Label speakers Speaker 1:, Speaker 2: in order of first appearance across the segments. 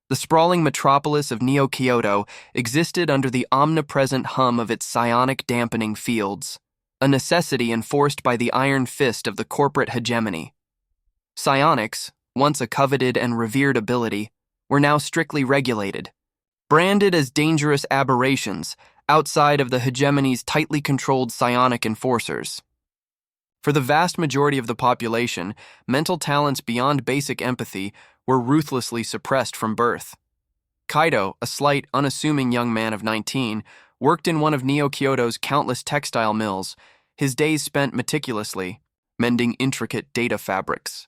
Speaker 1: The sprawling metropolis of Neo-Kyoto existed under the omnipresent hum of its psionic dampening fields, a necessity enforced by the iron fist of the corporate hegemony. Psionics, once a coveted and revered ability, were now strictly regulated, branded as dangerous aberrations outside of the hegemony's tightly controlled psionic enforcers. For the vast majority of the population, mental talents beyond basic empathy were ruthlessly suppressed from birth. Kaito, a slight, unassuming young man of 19, worked in one of Neo-Kyoto's countless textile mills, his days spent meticulously, mending intricate data fabrics.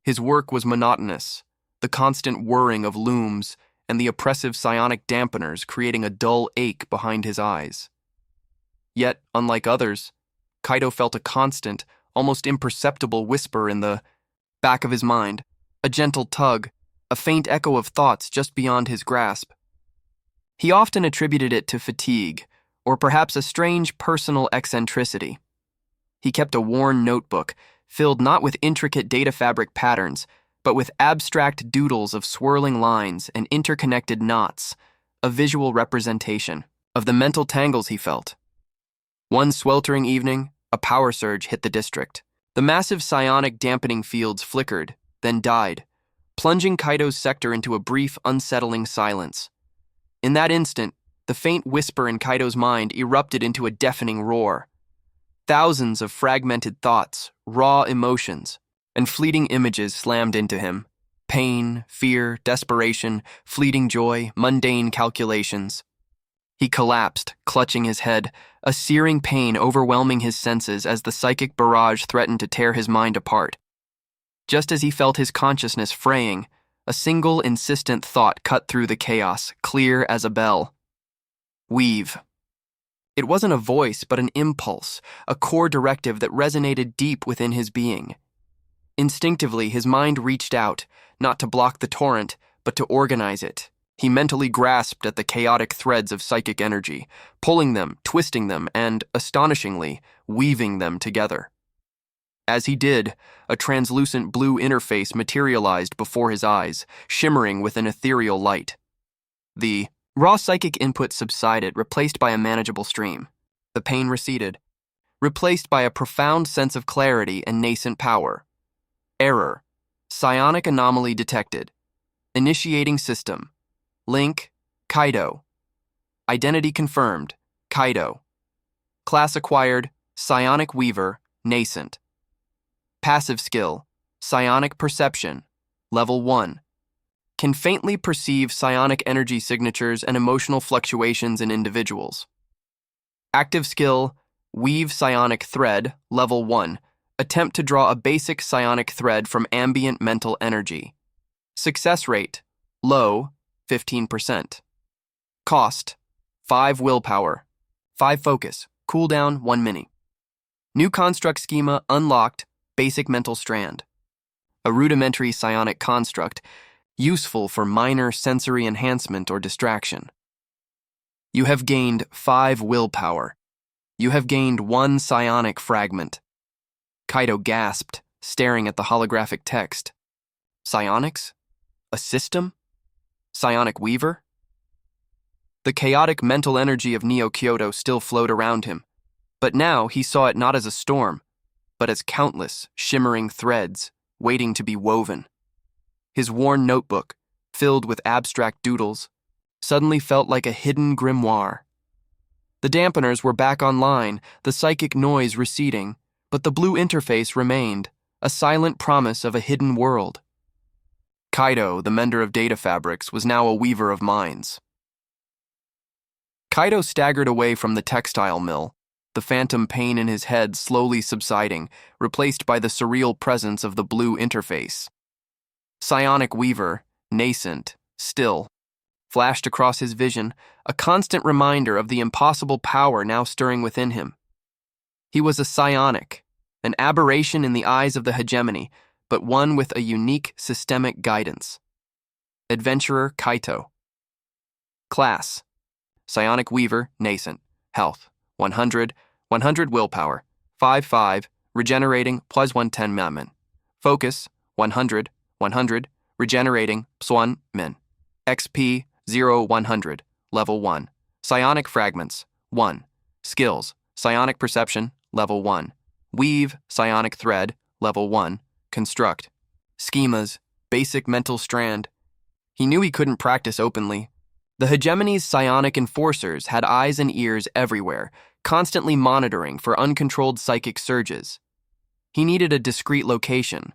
Speaker 1: His work was monotonous, the constant whirring of looms and the oppressive psionic dampeners creating a dull ache behind his eyes. Yet, unlike others, Kaito felt a constant, almost imperceptible whisper in the back of his mind, a gentle tug, a faint echo of thoughts just beyond his grasp. He often attributed it to fatigue, or perhaps a strange personal eccentricity. He kept a worn notebook, filled not with intricate data fabric patterns, but with abstract doodles of swirling lines and interconnected knots, a visual representation of the mental tangles he felt. One sweltering evening, a power surge hit the district. The massive psionic dampening fields flickered, then died, plunging Kaito's sector into a brief, unsettling silence. In that instant, the faint whisper in Kaito's mind erupted into a deafening roar. Thousands of fragmented thoughts, raw emotions, and fleeting images slammed into him. Pain, fear, desperation, fleeting joy, mundane calculations. He collapsed, clutching his head, a searing pain overwhelming his senses as the psychic barrage threatened to tear his mind apart. Just as he felt his consciousness fraying, a single insistent thought cut through the chaos, clear as a bell. Weave. It wasn't a voice, but an impulse, a core directive that resonated deep within his being. Instinctively, his mind reached out, not to block the torrent, but to organize it. He mentally grasped at the chaotic threads of psychic energy, pulling them, twisting them, and, astonishingly, weaving them together. As he did, a translucent blue interface materialized before his eyes, shimmering with an ethereal light. The raw psychic input subsided, replaced by a manageable stream. The pain receded, replaced by a profound sense of clarity and nascent power. Error. Psionic anomaly detected. Initiating system. Link, Kaito. Identity confirmed, Kaito. Class acquired, Psionic Weaver, nascent. Passive skill, Psionic Perception, level 1. Can faintly perceive psionic energy signatures and emotional fluctuations in individuals. Active skill, Weave Psionic Thread, level 1. Attempt to draw a basic psionic thread from ambient mental energy. Success rate, low, 15%. Cost, 5 willpower, 5 focus, cooldown 1 mini. New construct schema unlocked, basic mental strand. A rudimentary psionic construct, useful for minor sensory enhancement or distraction. You have gained 5 willpower. You have gained 1 psionic fragment. Kaito gasped, staring at the holographic text. Psionics? A system? Psionic Weaver? The chaotic mental energy of Neo-Kyoto still flowed around him, but now he saw it not as a storm, but as countless, shimmering threads waiting to be woven. His worn notebook, filled with abstract doodles, suddenly felt like a hidden grimoire. The dampeners were back online, the psychic noise receding, but the blue interface remained, a silent promise of a hidden world. Kaito, the mender of data fabrics, was now a weaver of minds. Kaito staggered away from the textile mill, the phantom pain in his head slowly subsiding, replaced by the surreal presence of the blue interface. Psionic Weaver, nascent, still, flashed across his vision, a constant reminder of the impossible power now stirring within him. He was a psionic, an aberration in the eyes of the hegemony, but one with a unique systemic guidance. Adventurer Kaito. Class: Psionic Weaver, nascent. Health: 100, 100 willpower, 5/5, regenerating plus 110 min. Focus: 100, 100, regenerating plus 1 min. XP 0-100, level 1. Psionic fragments, 1. Skills, psionic perception, level 1. Weave, psionic thread, level 1. Construct. Schemas, basic mental strand. He knew he couldn't practice openly. The hegemony's psionic enforcers had eyes and ears everywhere, constantly monitoring for uncontrolled psychic surges. He needed a discreet location.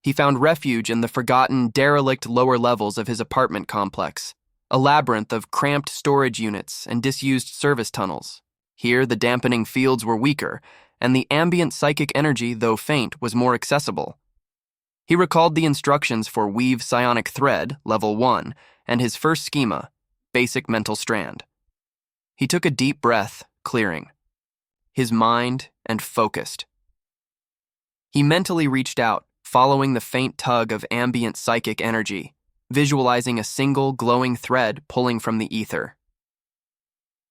Speaker 1: He found refuge in the forgotten, derelict lower levels of his apartment complex, a labyrinth of cramped storage units and disused service tunnels. Here, the dampening fields were weaker, and the ambient psychic energy, though faint, was more accessible. He recalled the instructions for Weave Psionic Thread, level 1, and his first schema, Basic Mental Strand. He took a deep breath, clearing his mind and focused. He mentally reached out, following the faint tug of ambient psychic energy, visualizing a single glowing thread pulling from the ether.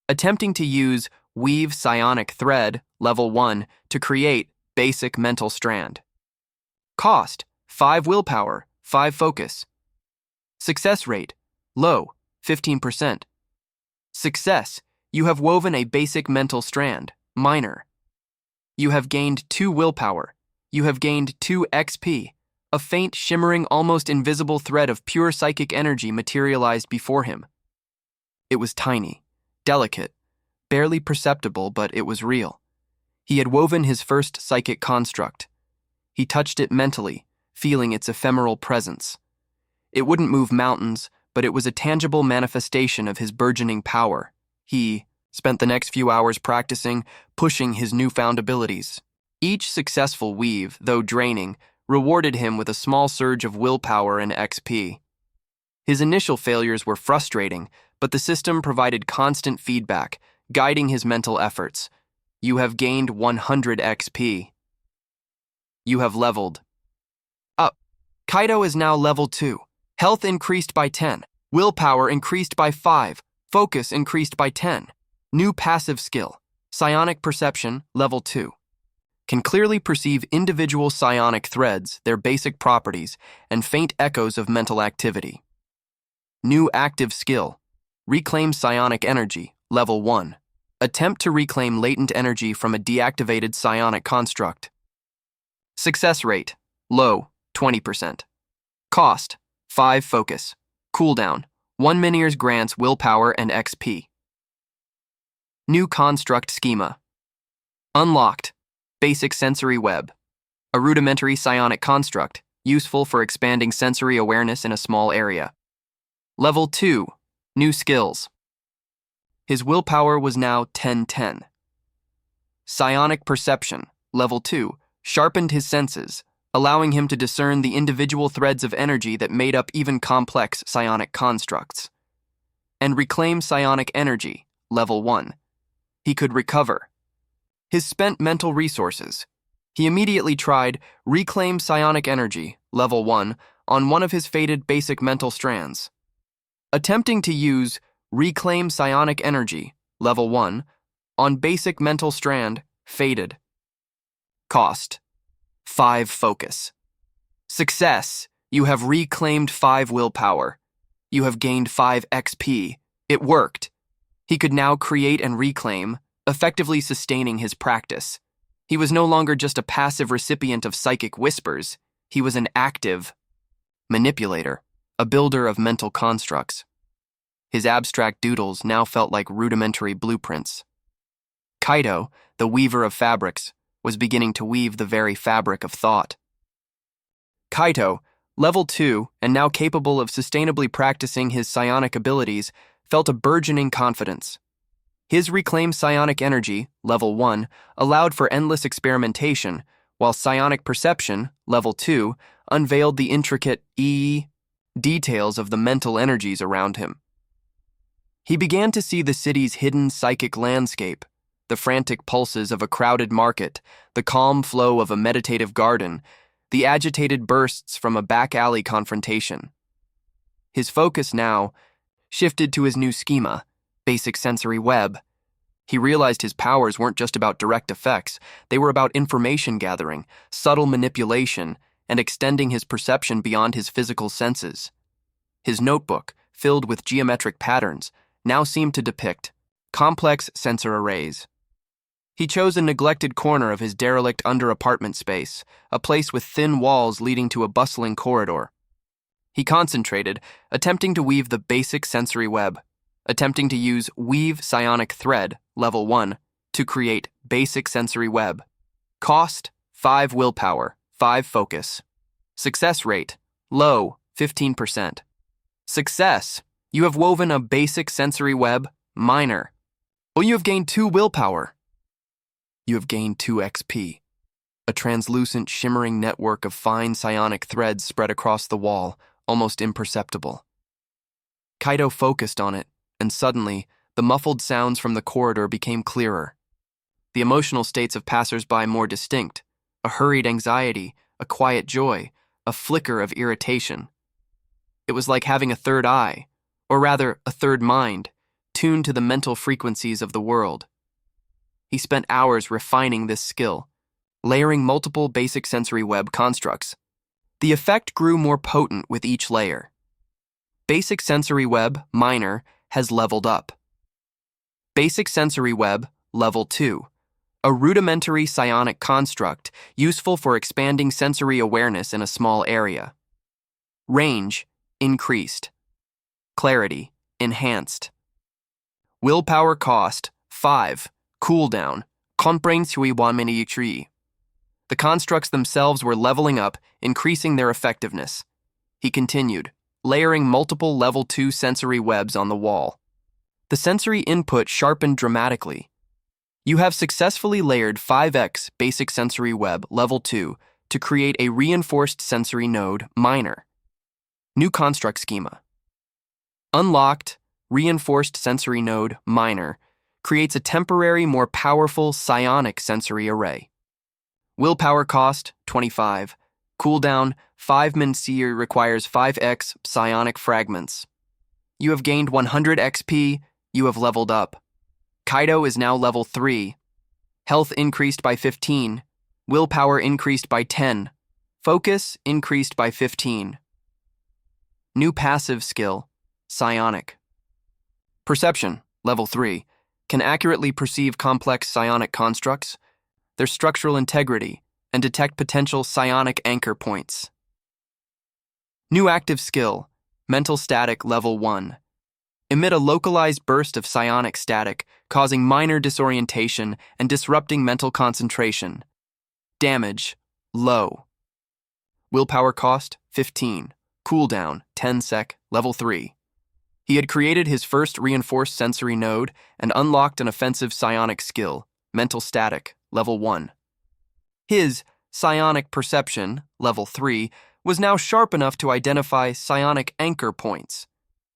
Speaker 1: Attempting to use Weave Psionic Thread, level 1, to create Basic Mental Strand. Cost, 5 willpower, 5 focus. Success rate, low, 15%. Success, you have woven a basic mental strand, minor. You have gained 2 willpower. You have gained 2 XP. A faint, shimmering, almost invisible thread of pure psychic energy materialized before him. It was tiny, delicate, barely perceptible, but it was real. He had woven his first psychic construct. He touched it mentally, feeling its ephemeral presence. It wouldn't move mountains, but it was a tangible manifestation of his burgeoning power. He spent the next few hours practicing, pushing his newfound abilities. Each successful weave, though draining, rewarded him with a small surge of willpower and XP. His initial failures were frustrating, but the system provided constant feedback, guiding his mental efforts. You have gained 100 XP. You have leveled up. Kaito is now level 2. Health increased by 10. Willpower increased by 5. Focus increased by 10. New passive skill. Psionic perception, level 2. Can clearly perceive individual psionic threads, their basic properties, and faint echoes of mental activity. New active skill. Reclaim psionic energy, level 1. Attempt to reclaim latent energy from a deactivated psionic construct. Success rate, low, 20%. Cost, 5 focus. Cooldown, 1 Miniers grants willpower and XP. New construct schema. Unlocked, basic sensory web. A rudimentary psionic construct, useful for expanding sensory awareness in a small area. Level 2, new skills. His willpower was now 10-10. Psionic perception, level 2, sharpened his senses, allowing him to discern the individual threads of energy that made up even complex psionic constructs. And reclaim psionic energy, level 1. He could recover. His spent mental resources. He immediately tried Reclaim Psionic Energy, level 1, on one of his faded basic mental strands. Attempting to use Reclaim Psionic Energy, level 1, on basic mental strand, faded. Cost, 5 focus. Success, you have reclaimed 5 willpower. You have gained 5 XP. It worked. He could now create and reclaim, effectively sustaining his practice. He was no longer just a passive recipient of psychic whispers. He was an active manipulator, a builder of mental constructs. His abstract doodles now felt like rudimentary blueprints. Kaito, the weaver of fabrics, was beginning to weave the very fabric of thought. Kaito, level 2 and now capable of sustainably practicing his psionic abilities, felt a burgeoning confidence. His reclaimed psionic energy, level 1, allowed for endless experimentation, while psionic perception, level 2, unveiled the intricate details of the mental energies around him. He began to see the city's hidden psychic landscape, the frantic pulses of a crowded market, the calm flow of a meditative garden, the agitated bursts from a back-alley confrontation. His focus now shifted to his new schema, basic sensory web. He realized his powers weren't just about direct effects, they were about information gathering, subtle manipulation, and extending his perception beyond his physical senses. His notebook, filled with geometric patterns, now seemed to depict complex sensor arrays. He chose a neglected corner of his derelict under-apartment space, a place with thin walls leading to a bustling corridor. He concentrated, attempting to weave the basic sensory web, attempting to use Weave Psionic Thread, Level 1, to create basic sensory web. Cost, 5 willpower, 5 focus. Success rate, low, 15%. Success, you have woven a basic sensory web, minor. Well, you have gained 2 willpower. You have gained 2 XP. A translucent, shimmering network of fine psionic threads spread across the wall, almost imperceptible. Kaito focused on it, and suddenly, the muffled sounds from the corridor became clearer. The emotional states of passers-by more distinct, a hurried anxiety, a quiet joy, a flicker of irritation. It was like having a third eye, or rather, a third mind, tuned to the mental frequencies of the world. He spent hours refining this skill, layering multiple basic sensory web constructs. The effect grew more potent with each layer. Basic sensory web, minor, has leveled up. Basic sensory web, level 2. A rudimentary psionic construct useful for expanding sensory awareness in a small area. Range, increased. Clarity, enhanced. Willpower cost, 5. Cooldown, comprehensivamente. The constructs themselves were leveling up, increasing their effectiveness. He continued, layering multiple level 2 sensory webs on the wall. The sensory input sharpened dramatically. You have successfully layered 5x basic sensory web level 2 to create a reinforced sensory node, minor. New construct schema. Unlocked, reinforced sensory node, minor, creates a temporary, more powerful psionic sensory array. Willpower cost, 25. Cooldown, 5 Mensir requires 5x psionic fragments. You have gained 100 XP, you have leveled up. Kaito is now level 3. Health increased by 15. Willpower increased by 10. Focus increased by 15. New passive skill, Psionic. Perception, level 3. Can accurately perceive complex psionic constructs, their structural integrity, and detect potential psionic anchor points. New active skill, Mental Static Level 1. Emit a localized burst of psionic static, causing minor disorientation and disrupting mental concentration. Damage, low. Willpower cost, 15. Cooldown, 10 sec, level 3. He had created his first reinforced sensory node and unlocked an offensive psionic skill, Mental Static, level 1. His psionic perception, level 3, was now sharp enough to identify psionic anchor points,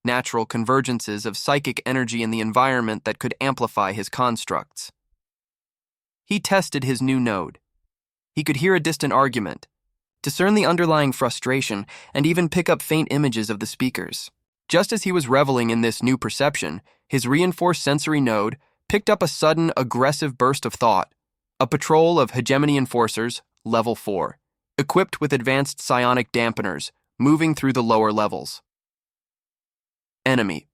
Speaker 1: natural convergences of psychic energy in the environment that could amplify his constructs. He tested his new node. He could hear a distant argument, discern the underlying frustration, and even pick up faint images of the speakers. Just as he was reveling in this new perception, his reinforced sensory node picked up a sudden, aggressive burst of thought. A patrol of hegemony enforcers, level 4, equipped with advanced psionic dampeners, moving through the lower levels. Enemy.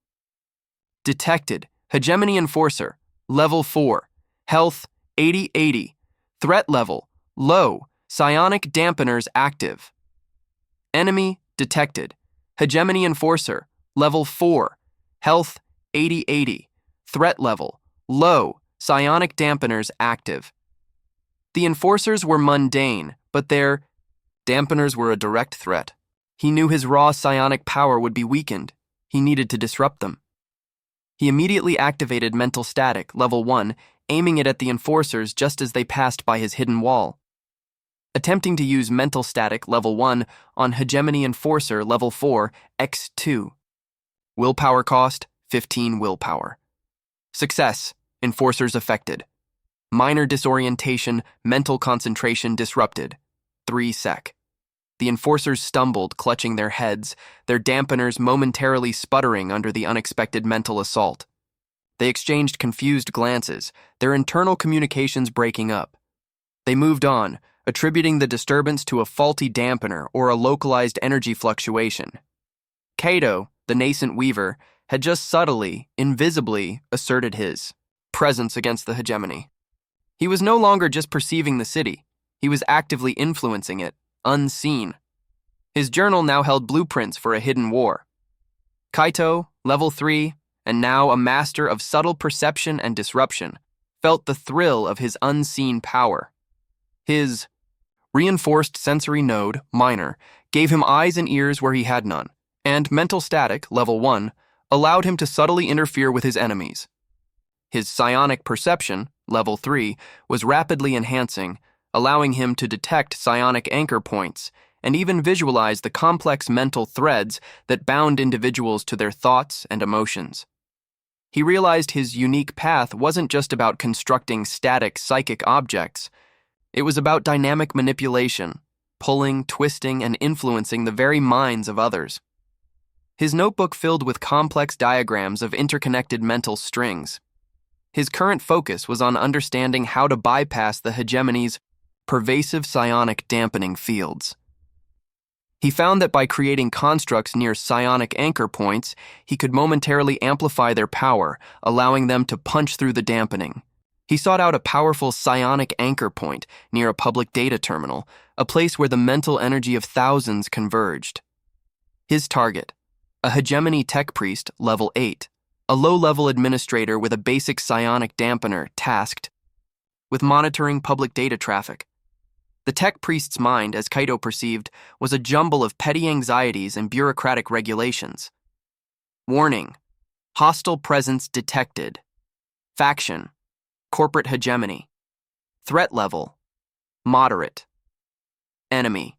Speaker 1: Detected, hegemony enforcer, level 4, health 80-80, threat level, low, psionic dampeners active. Enemy detected, hegemony enforcer, level 4, health 80-80, threat level, low, psionic dampeners active. The enforcers were mundane, but their dampeners were a direct threat. He knew his raw psionic power would be weakened. He needed to disrupt them. He immediately activated Mental Static, level 1, aiming it at the enforcers just as they passed by his hidden wall. Attempting to use Mental Static, level 1, on Hegemony Enforcer, level 4, X2. Willpower cost, 15 willpower. Success, enforcers affected. Minor disorientation, mental concentration disrupted. 3 sec. The enforcers stumbled, clutching their heads, their dampeners momentarily sputtering under the unexpected mental assault. They exchanged confused glances, their internal communications breaking up. They moved on, attributing the disturbance to a faulty dampener or a localized energy fluctuation. Kaito, the nascent weaver, had just subtly, invisibly asserted his presence against the hegemony. He was no longer just perceiving the city. He was actively influencing it, unseen. His journal now held blueprints for a hidden war. Kaito, level 3, and now a master of subtle perception and disruption, felt the thrill of his unseen power. His reinforced sensory node, minor, gave him eyes and ears where he had none, and mental static, level 1, allowed him to subtly interfere with his enemies. His psionic perception, level 3, was rapidly enhancing, allowing him to detect psionic anchor points and even visualize the complex mental threads that bound individuals to their thoughts and emotions. He realized his unique path wasn't just about constructing static psychic objects. It was about dynamic manipulation, pulling, twisting, and influencing the very minds of others. His notebook filled with complex diagrams of interconnected mental strings. His current focus was on understanding how to bypass the hegemony's pervasive psionic dampening fields. He found that by creating constructs near psionic anchor points, he could momentarily amplify their power, allowing them to punch through the dampening. He sought out a powerful psionic anchor point near a public data terminal, a place where the mental energy of thousands converged. His target, a hegemony tech priest, level 8, a low-level administrator with a basic psionic dampener tasked with monitoring public data traffic. The tech priest's mind, as Kaito perceived, was a jumble of petty anxieties and bureaucratic regulations. Warning: hostile presence detected. Faction: corporate hegemony. Threat level: moderate. Enemy: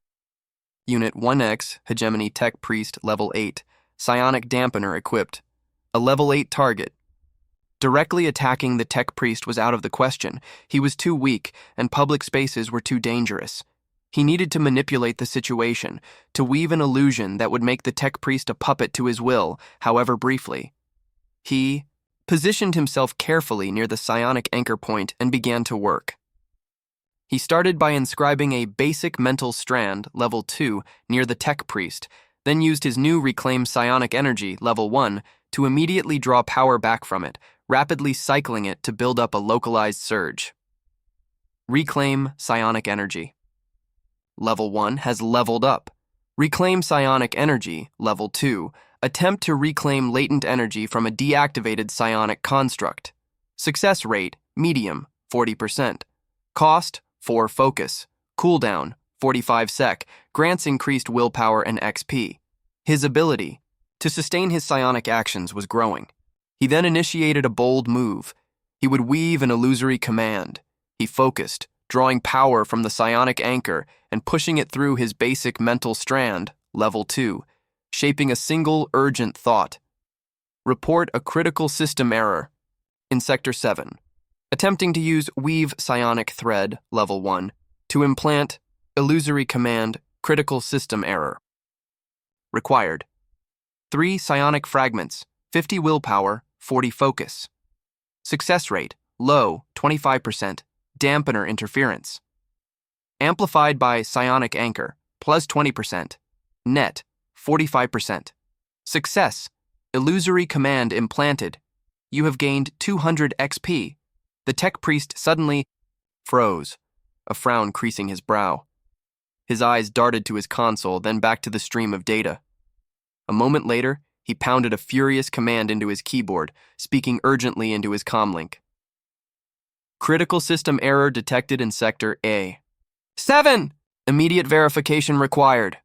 Speaker 1: Unit 1X, hegemony tech priest, level 8, psionic dampener equipped. A level 8 target. Directly attacking the tech priest was out of the question. He was too weak, and public spaces were too dangerous. He needed to manipulate the situation, to weave an illusion that would make the tech priest a puppet to his will, however briefly. He positioned himself carefully near the psionic anchor point and began to work. He started by inscribing a basic mental strand, level 2, near the tech priest, then used his new reclaimed psionic energy, level 1, to immediately draw power back from it, rapidly cycling it to build up a localized surge. Reclaim psionic energy. Level 1 has leveled up. Reclaim psionic energy, level 2, attempt to reclaim latent energy from a deactivated psionic construct. Success rate, medium, 40%. Cost, 4 focus. Cooldown, 45 sec, grants increased willpower and XP. His ability to sustain his psionic actions was growing. He then initiated a bold move. He would weave an illusory command. He focused, drawing power from the psionic anchor and pushing it through his basic mental strand, level 2, shaping a single urgent thought. Report a critical system error. In Sector 7, attempting to use Weave Psionic Thread, level 1, to implant illusory command critical system error. Required: 3 psionic fragments, 50 willpower, 40 focus. Success rate, low, 25%, dampener interference. Amplified by psionic anchor, plus 20%, net, 45%. Success, illusory command implanted. You have gained 200 XP. The tech priest suddenly froze, a frown creasing his brow. His eyes darted to his console, then back to the stream of data. A moment later, he pounded a furious command into his keyboard, speaking urgently into his comlink. Critical system error detected in Sector A. 7! Immediate verification required.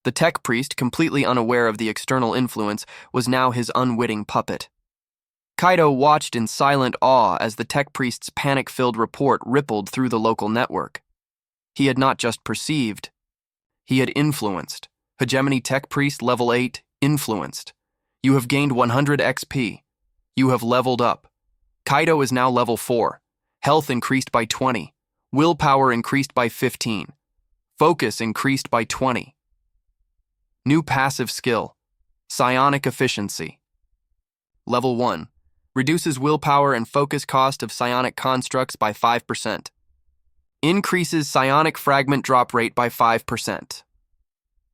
Speaker 1: The tech priest, completely unaware of the external influence, was now his unwitting puppet. Kaito watched in silent awe as the tech priest's panic-filled report rippled through the local network. He had not just perceived, he had influenced. Hegemony tech priest level 8, influenced. You have gained 100 XP. You have leveled up. Kaito is now level 4. Health increased by 20. Willpower increased by 15. Focus increased by 20. New passive skill. Psionic efficiency. Level 1. Reduces willpower and focus cost of psionic constructs by 5%. Increases psionic fragment drop rate by 5%.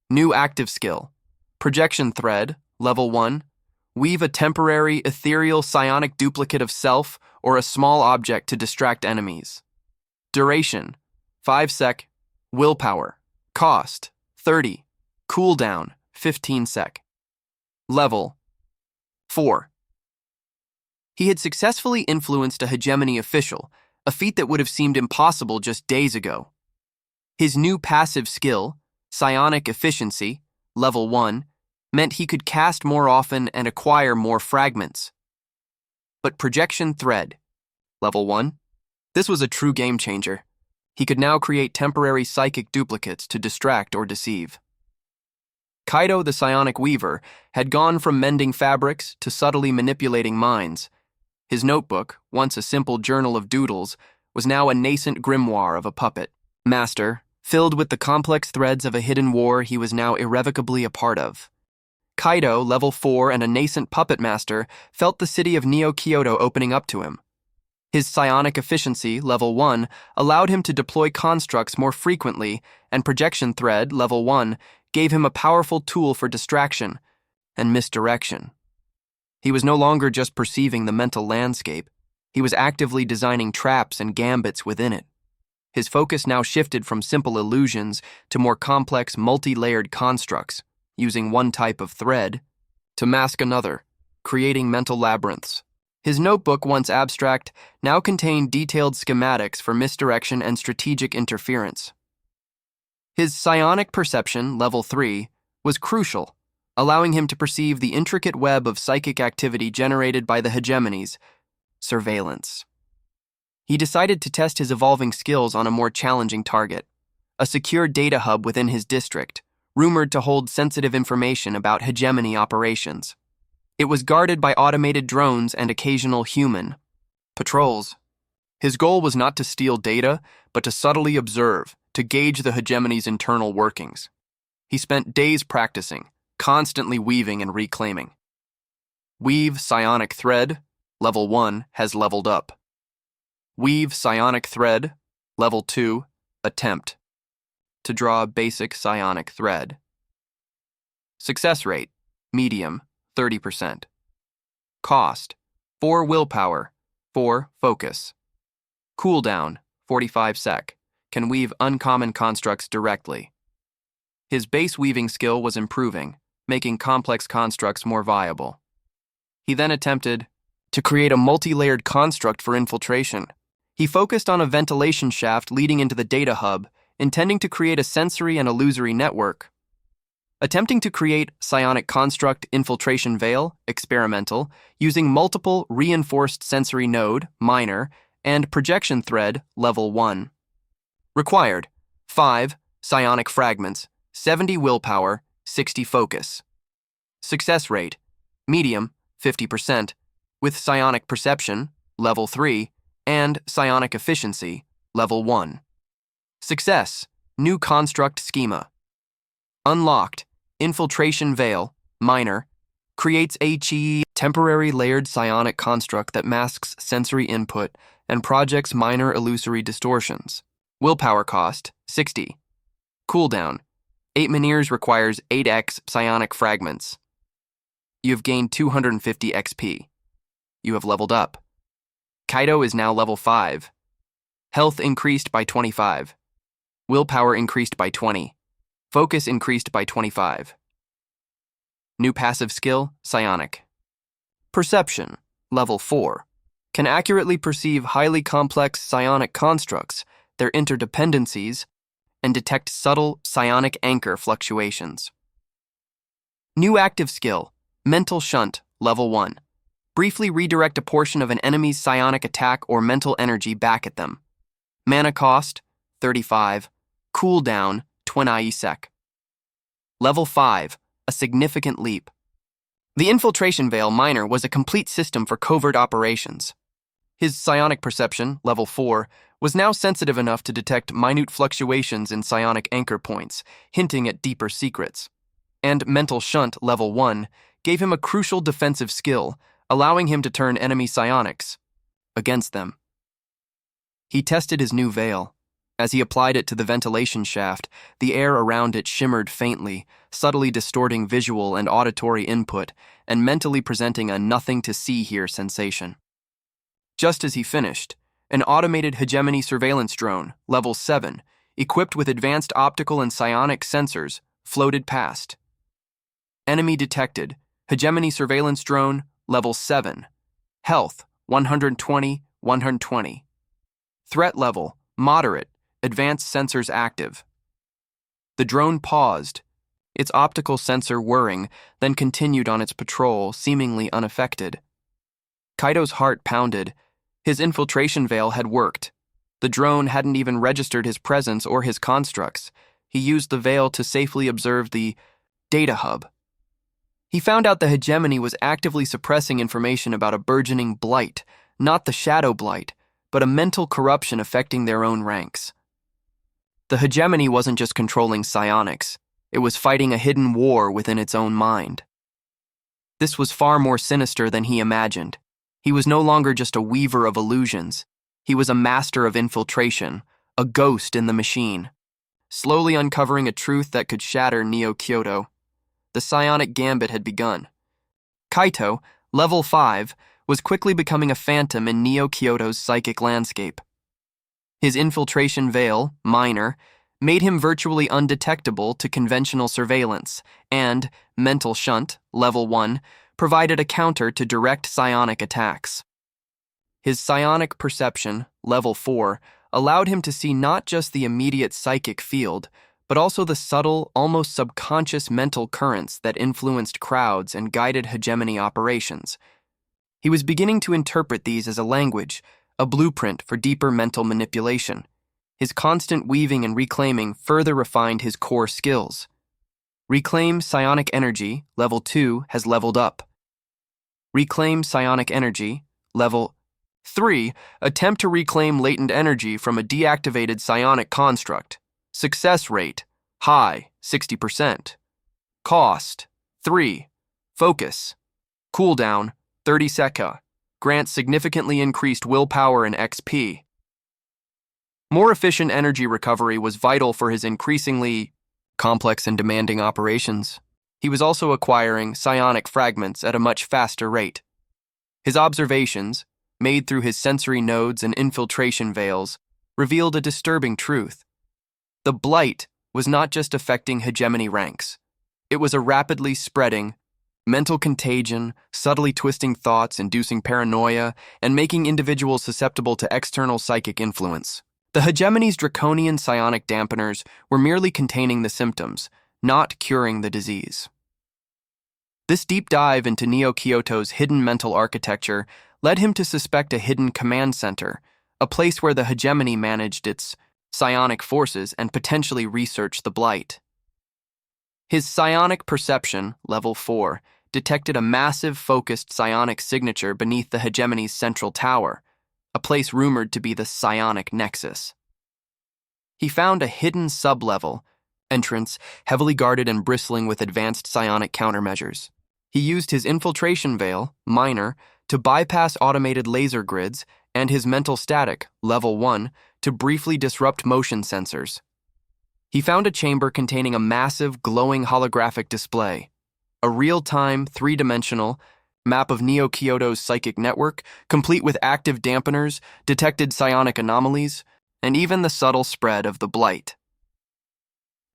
Speaker 1: New active skill. Projection thread, Level 1. Weave a temporary, ethereal psionic duplicate of self or a small object to distract enemies. Duration: 5 sec. Willpower. Cost: 30. Cooldown: 15 sec. Level 4. He had successfully influenced a hegemony official, a feat that would have seemed impossible just days ago. His new passive skill, Psionic Efficiency, Level 1, meant he could cast more often and acquire more fragments. But Projection Thread, Level 1, this was a true game changer. He could now create temporary psychic duplicates to distract or deceive. Kaito the Psionic Weaver had gone from mending fabrics to subtly manipulating minds. His notebook, once a simple journal of doodles, was now a nascent grimoire of a puppet master, filled with the complex threads of a hidden war he was now irrevocably a part of. Kaito, Level 4 and a nascent puppet master, felt the city of Neo-Kyoto opening up to him. His psionic efficiency, Level 1, allowed him to deploy constructs more frequently, and Projection Thread, Level 1, gave him a powerful tool for distraction and misdirection. He was no longer just perceiving the mental landscape, he was actively designing traps and gambits within it. His focus now shifted from simple illusions to more complex, multi-layered constructs, using one type of thread to mask another, creating mental labyrinths. His notebook, once abstract, now contained detailed schematics for misdirection and strategic interference. His psionic perception, Level 3, was crucial, allowing him to perceive the intricate web of psychic activity generated by the hegemonies, surveillance. He decided to test his evolving skills on a more challenging target, a secure data hub within his district, rumored to hold sensitive information about hegemony operations. It was guarded by automated drones and occasional human patrols. His goal was not to steal data, but to subtly observe, to gauge the hegemony's internal workings. He spent days practicing, constantly weaving and reclaiming. Weave Psionic Thread, Level 1, has leveled up. Weave Psionic Thread, Level 2, attempt to draw a basic psionic thread. Success rate, medium, 30%. Cost, 4 willpower, 4 focus. Cooldown, 45 sec. Can weave uncommon constructs directly. His base weaving skill was improving, making complex constructs more viable. He then attempted to create a multi-layered construct for infiltration. He focused on a ventilation shaft leading into the data hub, intending to create a sensory and illusory network. Attempting to create psionic construct Infiltration Veil, experimental, using multiple reinforced sensory node, minor, and projection thread, Level 1. Required: 5 psionic fragments, 70 willpower, 60 focus. Success rate: medium, 50%, with psionic perception, Level 3, and psionic efficiency, Level 1. Success: new construct schema. Unlocked: Infiltration Veil, minor, creates a temporary layered psionic construct that masks sensory input and projects minor illusory distortions. Willpower cost, 60. Cooldown: 8 Meniers requires 8x psionic fragments. You have gained 250 XP. You have leveled up. Kaito is now Level 5. Health increased by 25. Willpower increased by 20. Focus increased by 25. New passive skill, Psionic. Perception, Level 4. Can accurately perceive highly complex psionic constructs, their interdependencies, and detect subtle psionic anchor fluctuations. New active skill, Mental Shunt, Level 1. Briefly redirect a portion of an enemy's psionic attack or mental energy back at them. Mana cost, 35. Cooldown, 20 sec. Level 5, a significant leap. The Infiltration Veil Minor was a complete system for covert operations. His psionic perception, Level 4, was now sensitive enough to detect minute fluctuations in psionic anchor points, hinting at deeper secrets. And Mental Shunt, Level 1, gave him a crucial defensive skill, allowing him to turn enemy psionics against them. He tested his new veil. As he applied it to the ventilation shaft, the air around it shimmered faintly, subtly distorting visual and auditory input and mentally presenting a nothing-to-see-here sensation. Just as he finished, an automated hegemony surveillance drone, level 7, equipped with advanced optical and psionic sensors, floated past. Enemy detected. Hegemony surveillance drone, level 7. Health, 120, 120. Threat level, moderate. Advanced sensors active. The drone paused, its optical sensor whirring, then continued on its patrol, seemingly unaffected. Kaito's heart pounded. His infiltration veil had worked. The drone hadn't even registered his presence or his constructs. He used the veil to safely observe the data hub. He found out the hegemony was actively suppressing information about a burgeoning blight, not the shadow blight, but a mental corruption affecting their own ranks. The hegemony wasn't just controlling psionics, it was fighting a hidden war within its own mind. This was far more sinister than he imagined. He was no longer just a weaver of illusions. He was a master of infiltration, a ghost in the machine, slowly uncovering a truth that could shatter Neo-Kyoto. The Psionic Gambit had begun. Kaito, level 5, was quickly becoming a phantom in Neo-Kyoto's psychic landscape. His infiltration veil, minor, made him virtually undetectable to conventional surveillance, and mental shunt, level 1, provided a counter to direct psionic attacks. His psionic perception, level 4, allowed him to see not just the immediate psychic field, but also the subtle, almost subconscious mental currents that influenced crowds and guided hegemony operations. He was beginning to interpret these as a language, a blueprint for deeper mental manipulation. His constant weaving and reclaiming further refined his core skills. Reclaim psionic energy, level 2, has leveled up. Reclaim psionic energy, level 3, attempt to reclaim latent energy from a deactivated psionic construct. Success rate, high, 60%. Cost, 3. Focus. Cooldown, 30 seconds. Grants significantly increased willpower and XP. More efficient energy recovery was vital for his increasingly complex and demanding operations. He was also acquiring psionic fragments at a much faster rate. His observations, made through his sensory nodes and infiltration veils, revealed a disturbing truth. The blight was not just affecting hegemony ranks. It was a rapidly spreading mental contagion, subtly twisting thoughts, inducing paranoia, and making individuals susceptible to external psychic influence. The hegemony's draconian psionic dampeners were merely containing the symptoms, not curing the disease. This deep dive into Neo-Kyoto's hidden mental architecture led him to suspect a hidden command center, a place where the hegemony managed its psionic forces and potentially researched the blight. His psionic perception, level 4, detected a massive focused psionic signature beneath the hegemony's central tower, a place rumored to be the psionic nexus. He found a hidden sub-level entrance, heavily guarded and bristling with advanced psionic countermeasures. He used his infiltration veil, minor, to bypass automated laser grids and his mental static, level 1, to briefly disrupt motion sensors. He found a chamber containing a massive, glowing holographic display, a real-time, three-dimensional map of Neo-Kyoto's psychic network, complete with active dampeners, detected psionic anomalies, and even the subtle spread of the blight.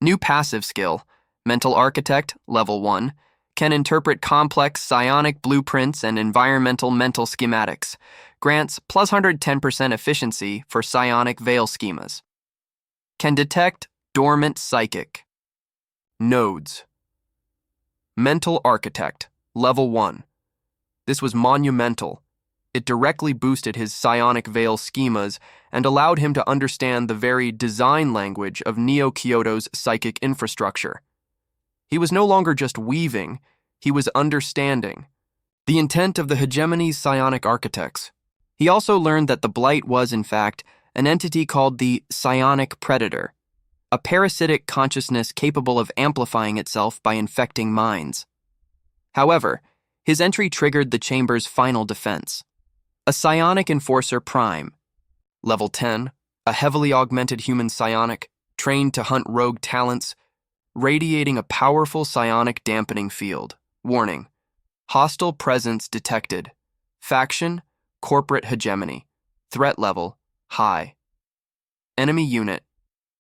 Speaker 1: New passive skill, Mental Architect, level 1, can interpret complex psionic blueprints and environmental mental schematics, grants plus 110% efficiency for psionic veil schemas. Can detect dormant psychic. Nodes. Mental Architect, level 1. This was monumental. It directly boosted his psionic veil schemas and allowed him to understand the very design language of Neo-Kyoto's psychic infrastructure. He was no longer just weaving, he was understanding the intent of the hegemony's psionic architects. He also learned that the blight was, in fact, an entity called the Psionic Predator, a parasitic consciousness capable of amplifying itself by infecting minds. However, his entry triggered the chamber's final defense. A Psionic Enforcer Prime, level 10, a heavily augmented human psionic, trained to hunt rogue talents, radiating a powerful psionic dampening field. Warning: hostile presence detected. Faction: corporate hegemony. Threat level: high. Enemy unit: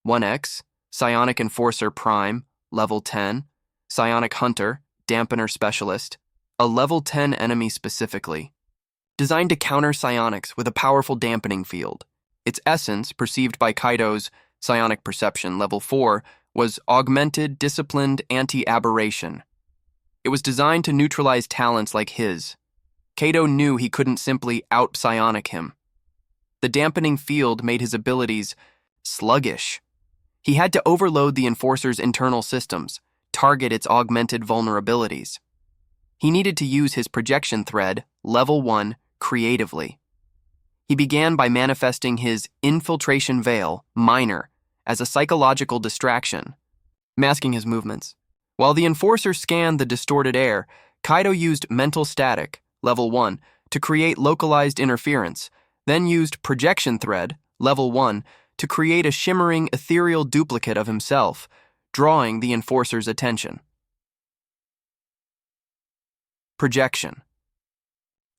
Speaker 1: 1X, Psionic Enforcer Prime, level 10, Psionic Hunter, Dampener Specialist, a level 10 enemy specifically. Designed to counter psionics with a powerful dampening field. Its essence, perceived by Kaito's psionic perception level 4, was augmented, disciplined anti-aberration. It was designed to neutralize talents like his. Kaito knew he couldn't simply out-psionic him. The dampening field made his abilities sluggish. He had to overload the Enforcer's internal systems, target its augmented vulnerabilities. He needed to use his projection thread, level 1, creatively. He began by manifesting his Infiltration Veil, minor, as a psychological distraction, masking his movements. While the Enforcer scanned the distorted air, Kaito used Mental Static, level 1, to create localized interference, then used Projection Thread, level 1, to create a shimmering, ethereal duplicate of himself, drawing the Enforcer's attention. Projection.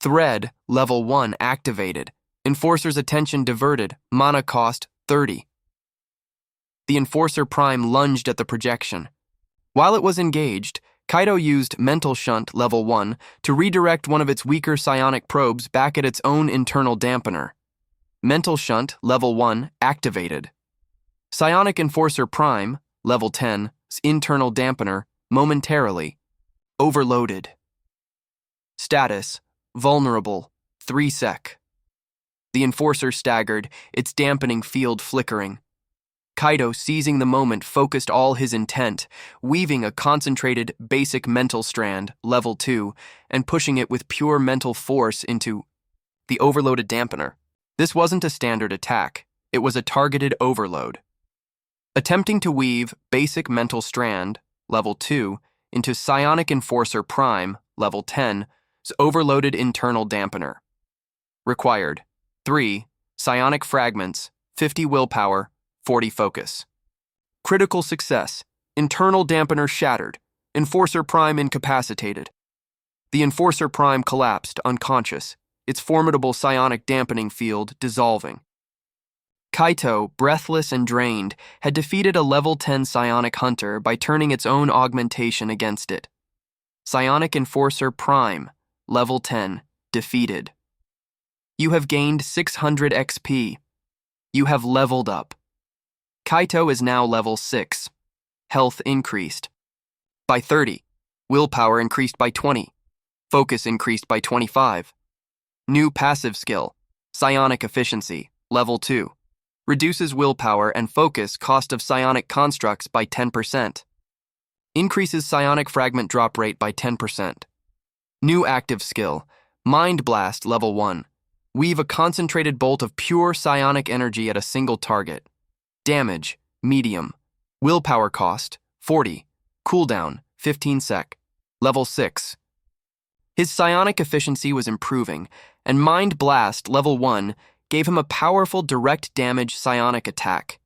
Speaker 1: Thread, level 1, activated. Enforcer's attention diverted, mana cost 30. The Enforcer Prime lunged at the projection. While it was engaged, Kaito used Mental Shunt, level 1, to redirect one of its weaker psionic probes back at its own internal dampener. Mental Shunt, level 1, activated. Psionic Enforcer Prime, level 10, internal dampener, momentarily overloaded. Status: vulnerable, 3 sec. The Enforcer staggered, its dampening field flickering. Kaito, seizing the moment, focused all his intent, weaving a concentrated, basic mental strand, level 2, and pushing it with pure mental force into the overloaded dampener. This wasn't a standard attack, it was a targeted overload. Attempting to weave basic mental strand, level 2, into Psionic Enforcer Prime, level 10's overloaded internal dampener. Required: 3 psionic fragments, 50 willpower, 40 focus. Critical success. Internal dampener shattered. Enforcer Prime incapacitated. The Enforcer Prime collapsed, unconscious, its formidable psionic dampening field dissolving. Kaito, breathless and drained, had defeated a level 10 psionic hunter by turning its own augmentation against it. Psionic Enforcer Prime, level 10, defeated. You have gained 600 XP. You have leveled up. Kaito is now level 6. Health increased by 30. Willpower increased by 20. Focus increased by 25. New passive skill, Psionic Efficiency, level 2. Reduces willpower and focus cost of psionic constructs by 10%. Increases psionic fragment drop rate by 10%. New active skill, Mind Blast, level 1. Weave a concentrated bolt of pure psionic energy at a single target. Damage, medium. Willpower cost, 40. Cooldown, 15 sec. Level 6. His psionic efficiency was improving, and Mind Blast, level 1, gave him a powerful direct damage psionic attack.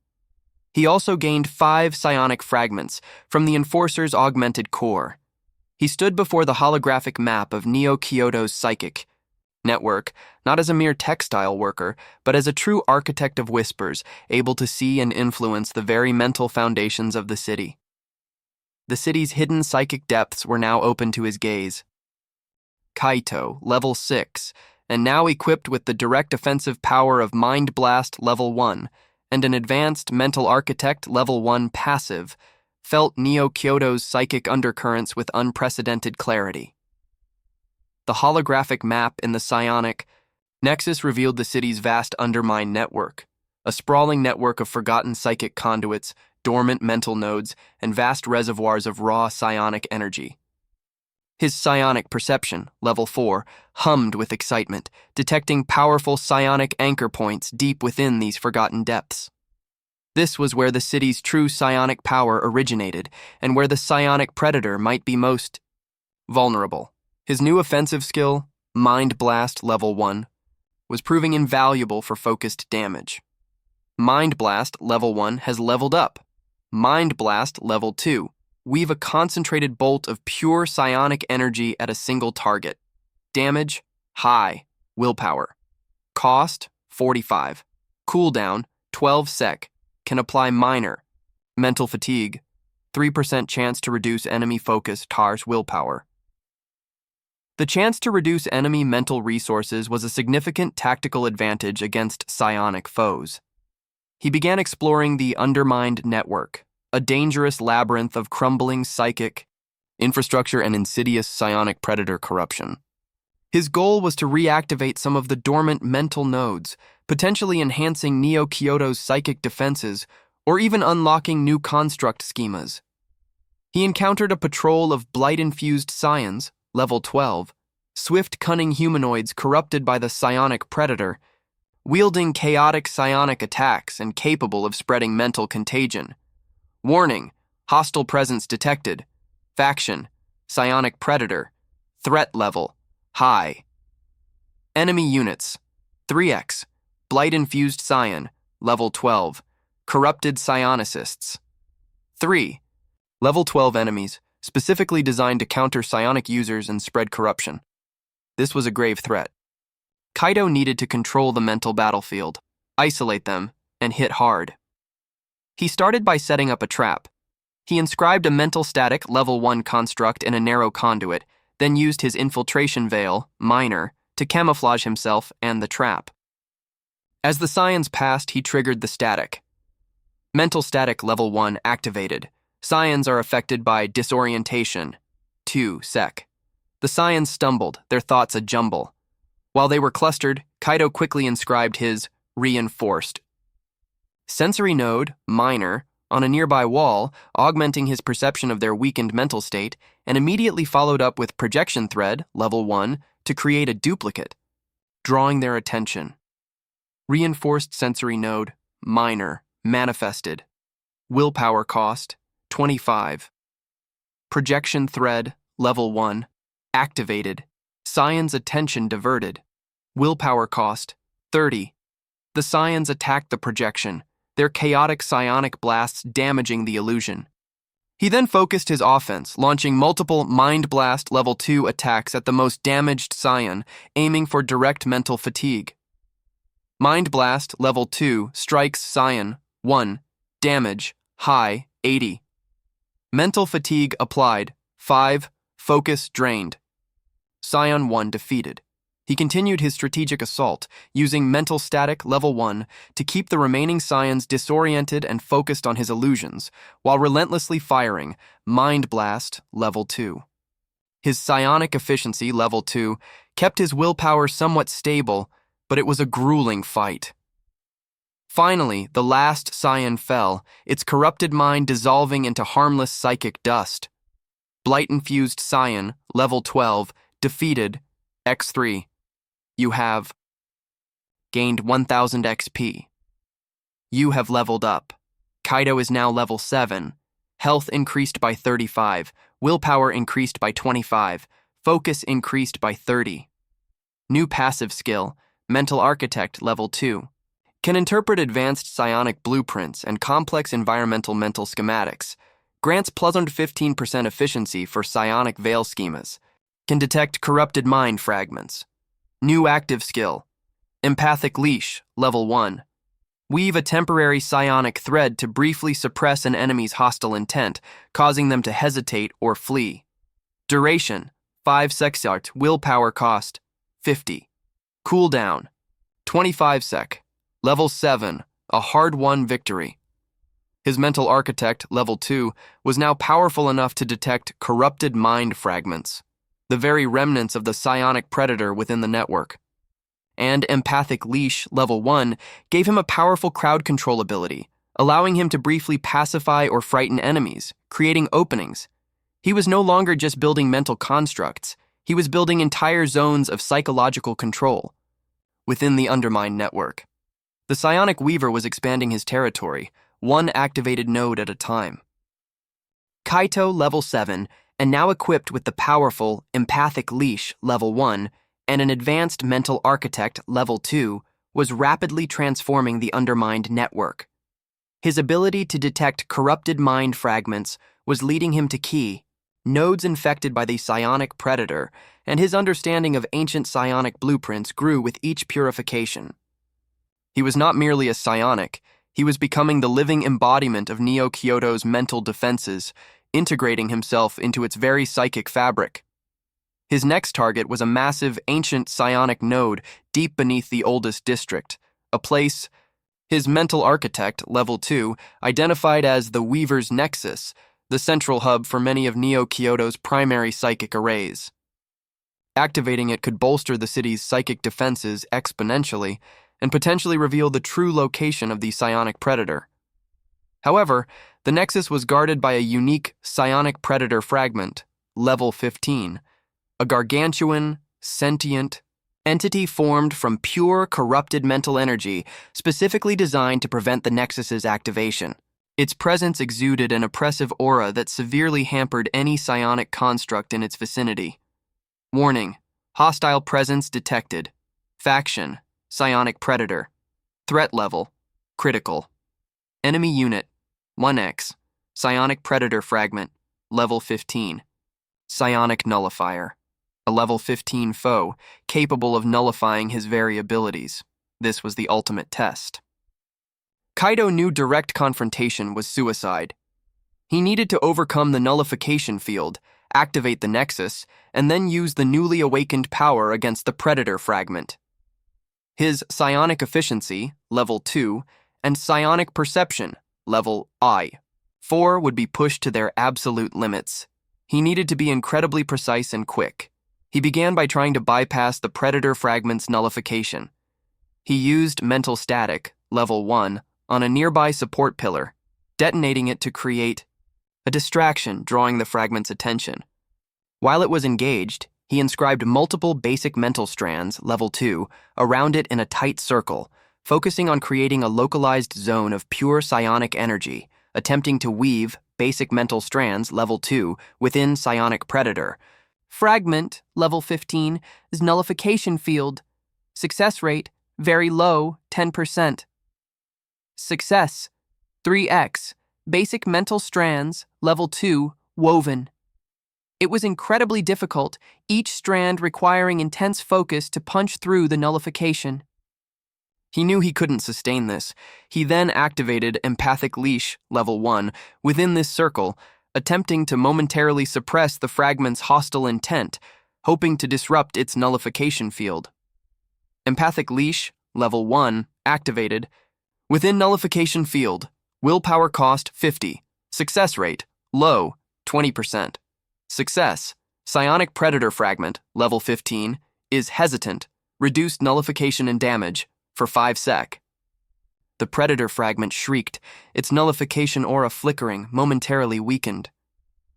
Speaker 1: He also gained 5 psionic fragments from the Enforcer's augmented core. He stood before the holographic map of Neo-Kyoto's psychic network, not as a mere textile worker, but as a true architect of whispers, able to see and influence the very mental foundations of the city. The city's hidden psychic depths were now open to his gaze. Kaito, level 6, and now equipped with the direct offensive power of Mind Blast level 1 and an advanced Mental Architect level 1 passive, felt Neo-Kyoto's psychic undercurrents with unprecedented clarity. The holographic map in the psionic nexus revealed the city's vast Undermind Network, a sprawling network of forgotten psychic conduits, dormant mental nodes, and vast reservoirs of raw psionic energy. His psionic perception, level 4, hummed with excitement, detecting powerful psionic anchor points deep within these forgotten depths. This was where the city's true psionic power originated, and where the Psionic Predator might be most vulnerable. His new offensive skill, Mind Blast level 1, was proving invaluable for focused damage. Mind Blast level 1 has leveled up. Mind Blast level 2. Weave a concentrated bolt of pure psionic energy at a single target. Damage, high. Willpower. Cost, 45. Cooldown, 12 sec. Can apply minor. Mental fatigue. 3% chance to reduce enemy focus TAR's willpower. The chance to reduce enemy mental resources was a significant tactical advantage against psionic foes. He began exploring the Undermind Network, a dangerous labyrinth of crumbling psychic infrastructure and insidious psionic predator corruption. His goal was to reactivate some of the dormant mental nodes, potentially enhancing Neo-Kyoto's psychic defenses or even unlocking new construct schemas. He encountered a patrol of Blight-Infused Psions, level 12, swift, cunning humanoids corrupted by the Psionic Predator, wielding chaotic psionic attacks and capable of spreading mental contagion. Warning: hostile presence detected. Faction: Psionic Predator. Threat level: high. Enemy units: 3x, Blight-Infused Psion, level 12, corrupted psionicists. 3. Level 12 enemies, specifically designed to counter psionic users and spread corruption. This was a grave threat. Kaito needed to control the mental battlefield, isolate them, and hit hard. He started by setting up a trap. He inscribed a mental static level 1 construct in a narrow conduit, then used his Infiltration Veil, minor, to camouflage himself and the trap. As the Psions passed, he triggered the static. Mental static level 1 activated. Psions are affected by disorientation. 2 sec. The Psions stumbled, their thoughts a jumble. While they were clustered, Kaito quickly inscribed his reinforced sensory node, minor, on a nearby wall, augmenting his perception of their weakened mental state, and immediately followed up with projection thread, level 1, to create a duplicate, drawing their attention. Reinforced sensory node, minor, manifested. Willpower cost, 25. Projection thread, level 1, activated. Psions attention diverted. Willpower cost, 30. The Psions attacked the projection, their chaotic psionic blasts damaging the illusion. He then focused his offense, launching multiple Mind Blast level 2 attacks at the most damaged Psion, aiming for direct mental fatigue. Mind Blast level 2 strikes Psion, 1, damage, high, 80. Mental fatigue applied, 5, focus drained. Psion 1 defeated. He continued his strategic assault, using mental static level 1 to keep the remaining Psions disoriented and focused on his illusions, while relentlessly firing Mind Blast level 2. His psionic efficiency level 2 kept his willpower somewhat stable, but it was a grueling fight. Finally, the last Psion fell, its corrupted mind dissolving into harmless psychic dust. Blight-Infused Psion, level 12, defeated, x3. You have gained 1000 XP. You have leveled up. Kaito is now level 7. Health increased by 35. Willpower increased by 25. Focus increased by 30. New passive skill, Mental Architect level 2. Can interpret advanced psionic blueprints and complex environmental mental schematics. Grants +15% efficiency for psionic veil schemas. Can detect corrupted mind fragments. New active skill, Empathic Leash, level 1. Weave a temporary psionic thread to briefly suppress an enemy's hostile intent, causing them to hesitate or flee. Duration, 5 sec. Willpower cost, 50. Cooldown, 25 sec. Level 7, a hard-won victory. His Mental Architect, level 2, was now powerful enough to detect corrupted mind fragments, the very remnants of the Psionic Predator within the network. And Empathic Leash, level 1, gave him a powerful crowd control ability, allowing him to briefly pacify or frighten enemies, creating openings. He was no longer just building mental constructs, he was building entire zones of psychological control. Within the Undermind Network, the Psionic Weaver was expanding his territory, one activated node at a time. Kaito, level 7, and now equipped with the powerful Empathic Leash, level 1, and an advanced Mental Architect, level 2, was rapidly transforming the Undermind Network. His ability to detect corrupted mind fragments was leading him to key nodes infected by the Psionic Predator, and his understanding of ancient psionic blueprints grew with each purification. He was not merely a psionic, he was becoming the living embodiment of Neo-Kyoto's mental defenses, integrating himself into its very psychic fabric. His next target was a massive, ancient psionic node deep beneath the oldest district, a place his mental architect, Level 2, identified as the Weaver's Nexus, the central hub for many of Neo-Kyoto's primary psychic arrays. Activating it could bolster the city's psychic defenses exponentially and potentially reveal the true location of the Psionic Predator. However, the Nexus was guarded by a unique Psionic Predator fragment, Level 15, a gargantuan, sentient entity formed from pure, corrupted mental energy specifically designed to prevent the Nexus's activation. Its presence exuded an oppressive aura that severely hampered any psionic construct in its vicinity. Warning: hostile presence detected. Faction: Psionic Predator. Threat level: critical. Enemy unit: 1x. Psionic Predator fragment, Level 15. Psionic Nullifier: a Level 15 foe capable of nullifying his very abilities. This was the ultimate test. Kaito knew direct confrontation was suicide. He needed to overcome the nullification field, activate the Nexus, and then use the newly awakened power against the Predator fragment. His psionic efficiency, Level 2, and psionic perception, Level I-4, would be pushed to their absolute limits. He needed to be incredibly precise and quick. He began by trying to bypass the Predator fragment's nullification. He used mental static, Level 1, on a nearby support pillar, detonating it to create a distraction, drawing the fragment's attention. While it was engaged, he inscribed multiple basic mental strands, Level 2, around it in a tight circle, focusing on creating a localized zone of pure psionic energy, attempting to weave basic mental strands, Level 2, within Psionic Predator. Fragment, Level 15, is nullification field. Success rate, very low, 10%. Success, 3x. Basic mental strands, Level 2, woven. It was incredibly difficult, each strand requiring intense focus to punch through the nullification. He knew he couldn't sustain this. He then activated Empathic Leash, Level 1, within this circle, attempting to momentarily suppress the fragment's hostile intent, hoping to disrupt its nullification field. Empathic Leash, Level 1, activated. Within nullification field, willpower cost 50, success rate, low, 20%. Success, Psionic Predator fragment, Level 15, is hesitant, reduced nullification and damage, for 5 sec. The Predator fragment shrieked, its nullification aura flickering, momentarily weakened.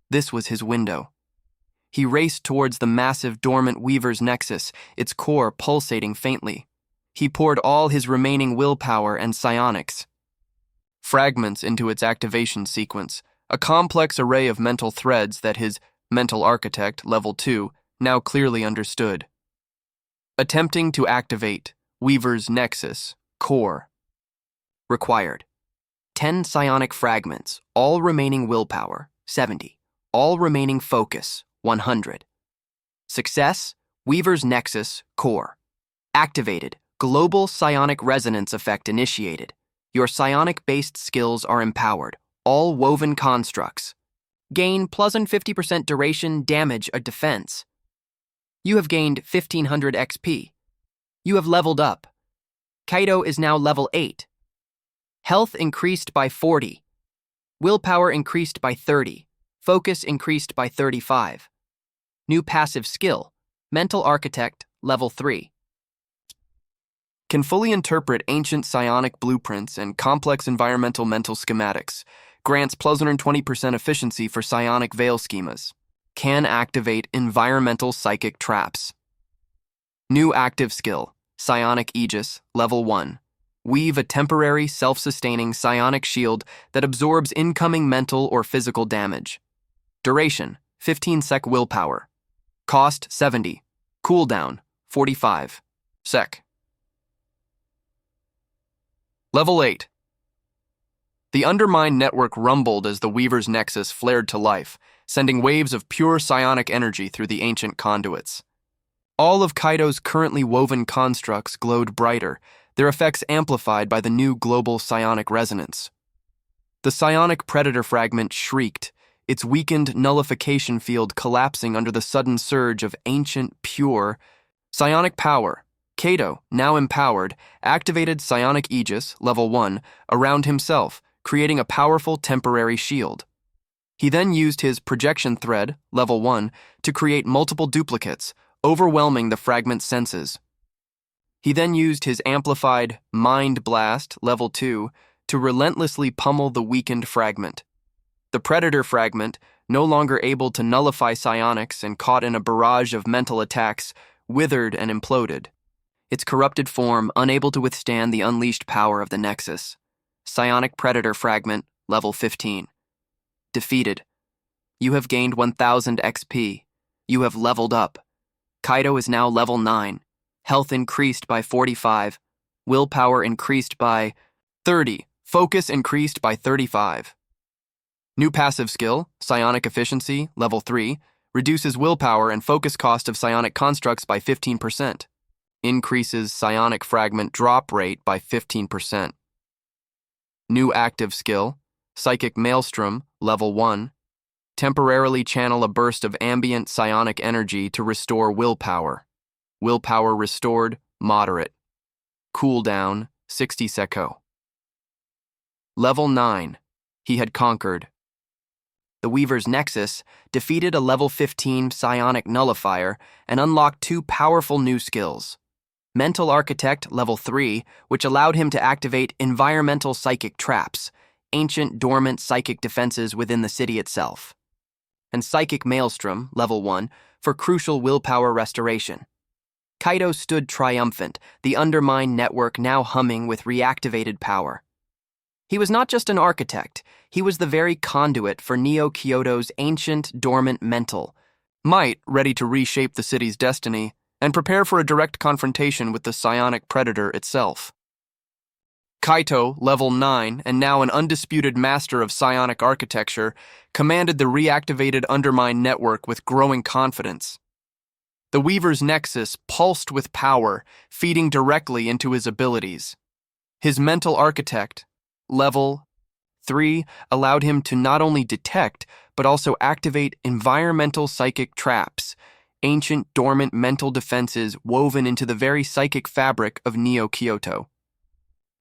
Speaker 1: This was his window. He raced towards the massive dormant Weaver's Nexus, its core pulsating faintly. He poured all his remaining willpower and psionics fragments into its activation sequence, a complex array of mental threads that his mental architect, Level 2, now clearly understood. Attempting to activate Weaver's Nexus, core. Required: 10 psionic fragments, all remaining willpower, 70. All remaining focus, 100. Success, Weaver's Nexus, core. Activated, global psionic resonance effect initiated. Your psionic-based skills are empowered, all woven constructs. Gain +50% duration damage or defense. You have gained 1500 XP. You have leveled up. Kaito is now Level 8. Health increased by 40. Willpower increased by 30. Focus increased by 35. New passive skill, Mental Architect, Level 3. Can fully interpret ancient psionic blueprints and complex environmental mental schematics. Grants +120% efficiency for psionic veil schemas. Can activate environmental psychic traps. New active skill, Psionic Aegis, Level 1. Weave a temporary, self-sustaining psionic shield that absorbs incoming mental or physical damage. Duration, 15 sec willpower. Cost, 70. Cooldown, 45 sec. Level 8. The Undermind Network rumbled as the Weaver's Nexus flared to life, sending waves of pure psionic energy through the ancient conduits. All of Kaito's currently woven constructs glowed brighter, their effects amplified by the new global psionic resonance. The Psionic Predator fragment shrieked, its weakened nullification field collapsing under the sudden surge of ancient, pure, psionic power. Kaito, now empowered, activated Psionic Aegis, level 1, around himself, creating a powerful temporary shield. He then used his Projection Thread, level 1, to create multiple duplicates, overwhelming the fragment's senses. He then used his amplified Mind Blast, level 2, to relentlessly pummel the weakened fragment. The Predator fragment, no longer able to nullify psionics and caught in a barrage of mental attacks, withered and imploded. Its corrupted form unable to withstand the unleashed power of the Nexus. Psionic Predator fragment, level 15. Defeated. You have gained 1000 XP. You have leveled up. Kaito is now level 9. Health increased by 45. Willpower increased by 30. Focus increased by 35. New passive skill, Psionic Efficiency, level 3, reduces willpower and focus cost of psionic constructs by 15%. Increases psionic fragment drop rate by 15%. New active skill, Psychic Maelstrom, level 1, temporarily channel a burst of ambient psionic energy to restore willpower. Willpower restored, moderate. Cooldown, 60 Seko. Level 9. He had conquered. The Weaver's Nexus defeated a level 15 psionic nullifier and unlocked 2 powerful new skills. Mental Architect, level 3, which allowed him to activate environmental psychic traps, ancient dormant psychic defenses within the city itself. And Psychic Maelstrom, level 1, for crucial willpower restoration. Kaito stood triumphant, the Undermind Network now humming with reactivated power. He was not just an architect, he was the very conduit for Neo-Kyoto's ancient, dormant mental might, ready to reshape the city's destiny and prepare for a direct confrontation with the Psionic Predator itself. Kaito, level 9, and now an undisputed master of psionic architecture, commanded the reactivated Undermind Network with growing confidence. The Weaver's Nexus pulsed with power, feeding directly into his abilities. His Mental Architect, level 3, allowed him to not only detect, but also activate environmental psychic traps, ancient dormant mental defenses woven into the very psychic fabric of Neo-Kyoto.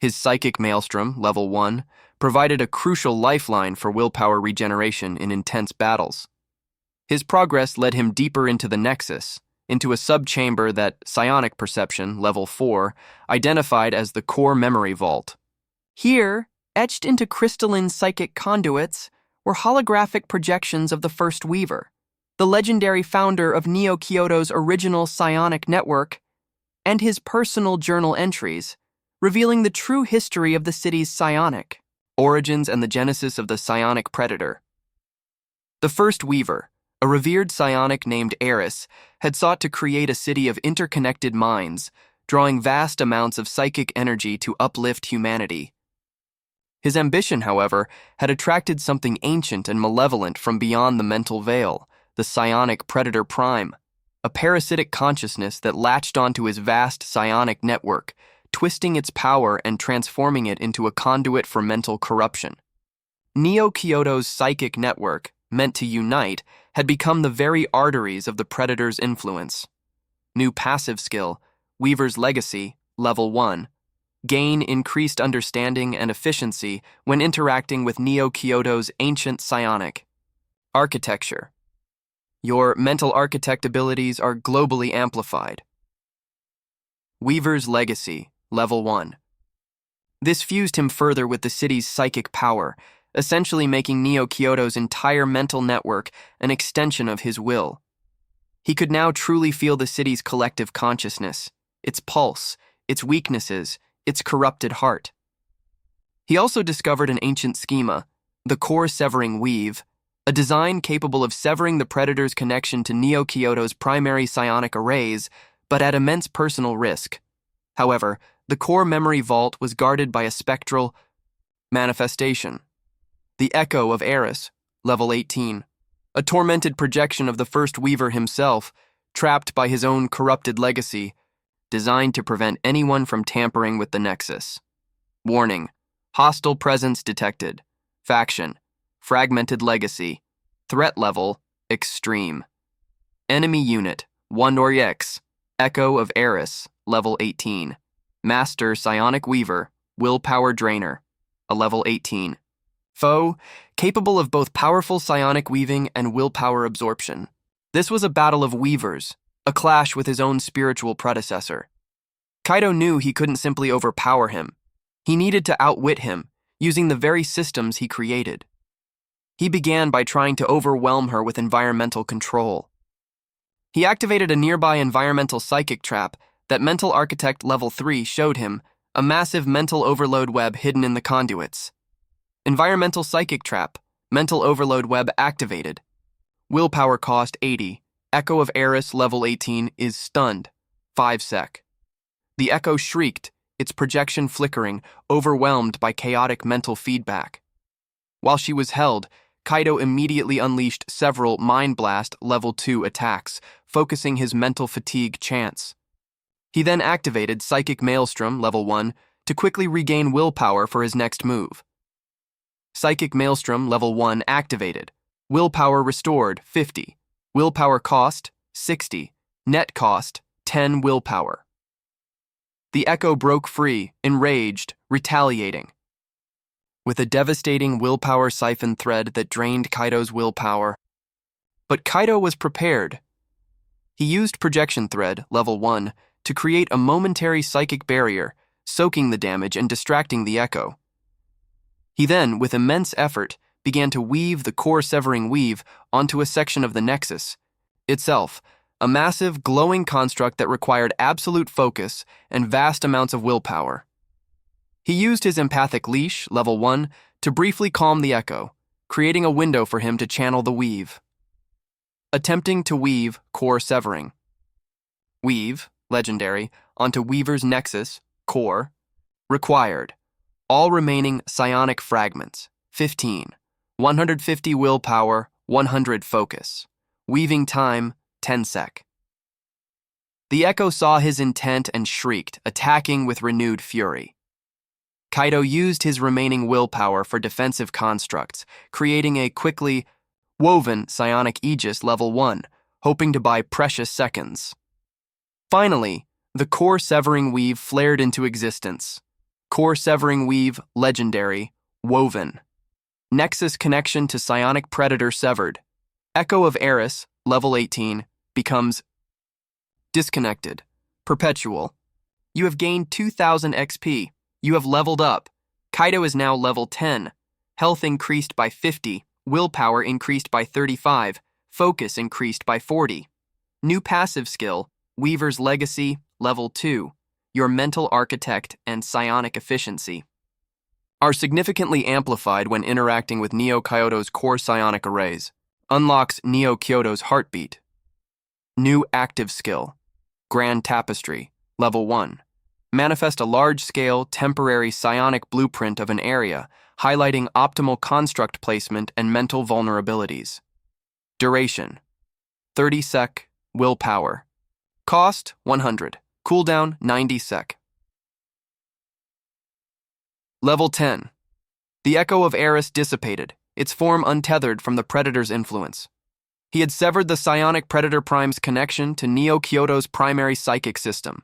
Speaker 1: His Psychic Maelstrom, level 1, provided a crucial lifeline for willpower regeneration in intense battles. His progress led him deeper into the Nexus, into a subchamber that Psionic Perception, level 4, identified as the core memory vault. Here, etched into crystalline psychic conduits, were holographic projections of the first Weaver, the legendary founder of Neo-Kyoto's original psionic network, and his personal journal entries, revealing the true history of the city's psionic, origins and the genesis of the Psionic Predator. The first Weaver, a revered psionic named Eris, had sought to create a city of interconnected minds, drawing vast amounts of psychic energy to uplift humanity. His ambition, however, had attracted something ancient and malevolent from beyond the mental veil, the Psionic Predator Prime, a parasitic consciousness that latched onto his vast psionic network, twisting its power and transforming it into a conduit for mental corruption. Neo-Kyoto's psychic network, meant to unite, had become the very arteries of the Predator's influence. New passive skill, Weaver's Legacy, level 1. Gain increased understanding and efficiency when interacting with Neo-Kyoto's ancient psionic architecture. Your mental architect abilities are globally amplified. Weaver's Legacy, level 1. This fused him further with the city's psychic power, essentially making Neo-Kyoto's entire mental network an extension of his will. He could now truly feel the city's collective consciousness, its pulse, its weaknesses, its corrupted heart. He also discovered an ancient schema, the core-severing weave, a design capable of severing the Predator's connection to Neo-Kyoto's primary psionic arrays, but at immense personal risk. However, The core memory vault was guarded by a spectral manifestation. The Echo of Eris, level 18. A tormented projection of the first Weaver himself, trapped by his own corrupted legacy, designed to prevent anyone from tampering with the Nexus. Warning: hostile presence detected. Faction: fragmented legacy. Threat level: extreme. Enemy unit: 1 or X. Echo of Eris, level 18. Master Psionic Weaver, Willpower Drainer, a level 18. Foe: capable of both powerful psionic weaving and willpower absorption. This was a battle of weavers, a clash with his own spiritual predecessor. Kaito knew he couldn't simply overpower him. He needed to outwit him, using the very systems he created. He began by trying to overwhelm her with environmental control. He activated a nearby environmental psychic trap that Mental Architect Level 3 showed him, a massive mental overload web hidden in the conduits. Environmental psychic trap, mental overload web activated. Willpower cost 80. Echo of Eris, level 18, is stunned. 5 sec. The Echo shrieked, its projection flickering, overwhelmed by chaotic mental feedback. While she was held, Kaito immediately unleashed several Mind Blast level 2 attacks, focusing his mental fatigue chance. He then activated Psychic Maelstrom level 1 to quickly regain willpower for his next move. Psychic Maelstrom level 1 activated. Willpower restored 50. Willpower cost 60. Net cost 10 willpower. The Echo broke free, enraged, retaliating. With a devastating willpower siphon thread that drained Kaito's willpower. But Kaito was prepared. He used Projection Thread, level 1, to create a momentary psychic barrier, soaking the damage and distracting the Echo. He then, with immense effort, began to weave the core severing weave onto a section of the Nexus, itself, a massive, glowing construct that required absolute focus and vast amounts of willpower. He used his Empathic Leash, level 1, to briefly calm the Echo, creating a window for him to channel the weave. Attempting to weave core severing. Weave, legendary, onto Weaver's Nexus, core, required. All remaining psionic fragments, 15. 150 willpower, 100 focus. Weaving time, 10 sec. The Echo saw his intent and shrieked, attacking with renewed fury. Kaito used his remaining willpower for defensive constructs, creating a quickly woven psionic aegis level 1, hoping to buy precious seconds. Finally, the core severing weave flared into existence. Core severing weave, legendary, woven. Nexus connection to Psionic Predator severed. Echo of Eris, level 18, becomes disconnected. Perpetual. You have gained 2000 XP. You have leveled up. Kaito is now level 10. Health increased by 50. Willpower increased by 35. Focus increased by 40. New passive skill, Weaver's Legacy, level 2. Your mental architect and psionic efficiency are significantly amplified when interacting with Neo-Kyoto's core psionic arrays. Unlocks Neo-Kyoto's heartbeat. New active skill, Grand Tapestry, level 1. Manifest a large-scale, temporary psionic blueprint of an area, highlighting optimal construct placement and mental vulnerabilities. Duration, 30 sec, willpower. Cost, 100. Cooldown, 90 sec. Level 10. The Echo of Eris dissipated, its form untethered from the Predator's influence. He had severed the Psionic Predator Prime's connection to Neo-Kyoto's primary psychic system.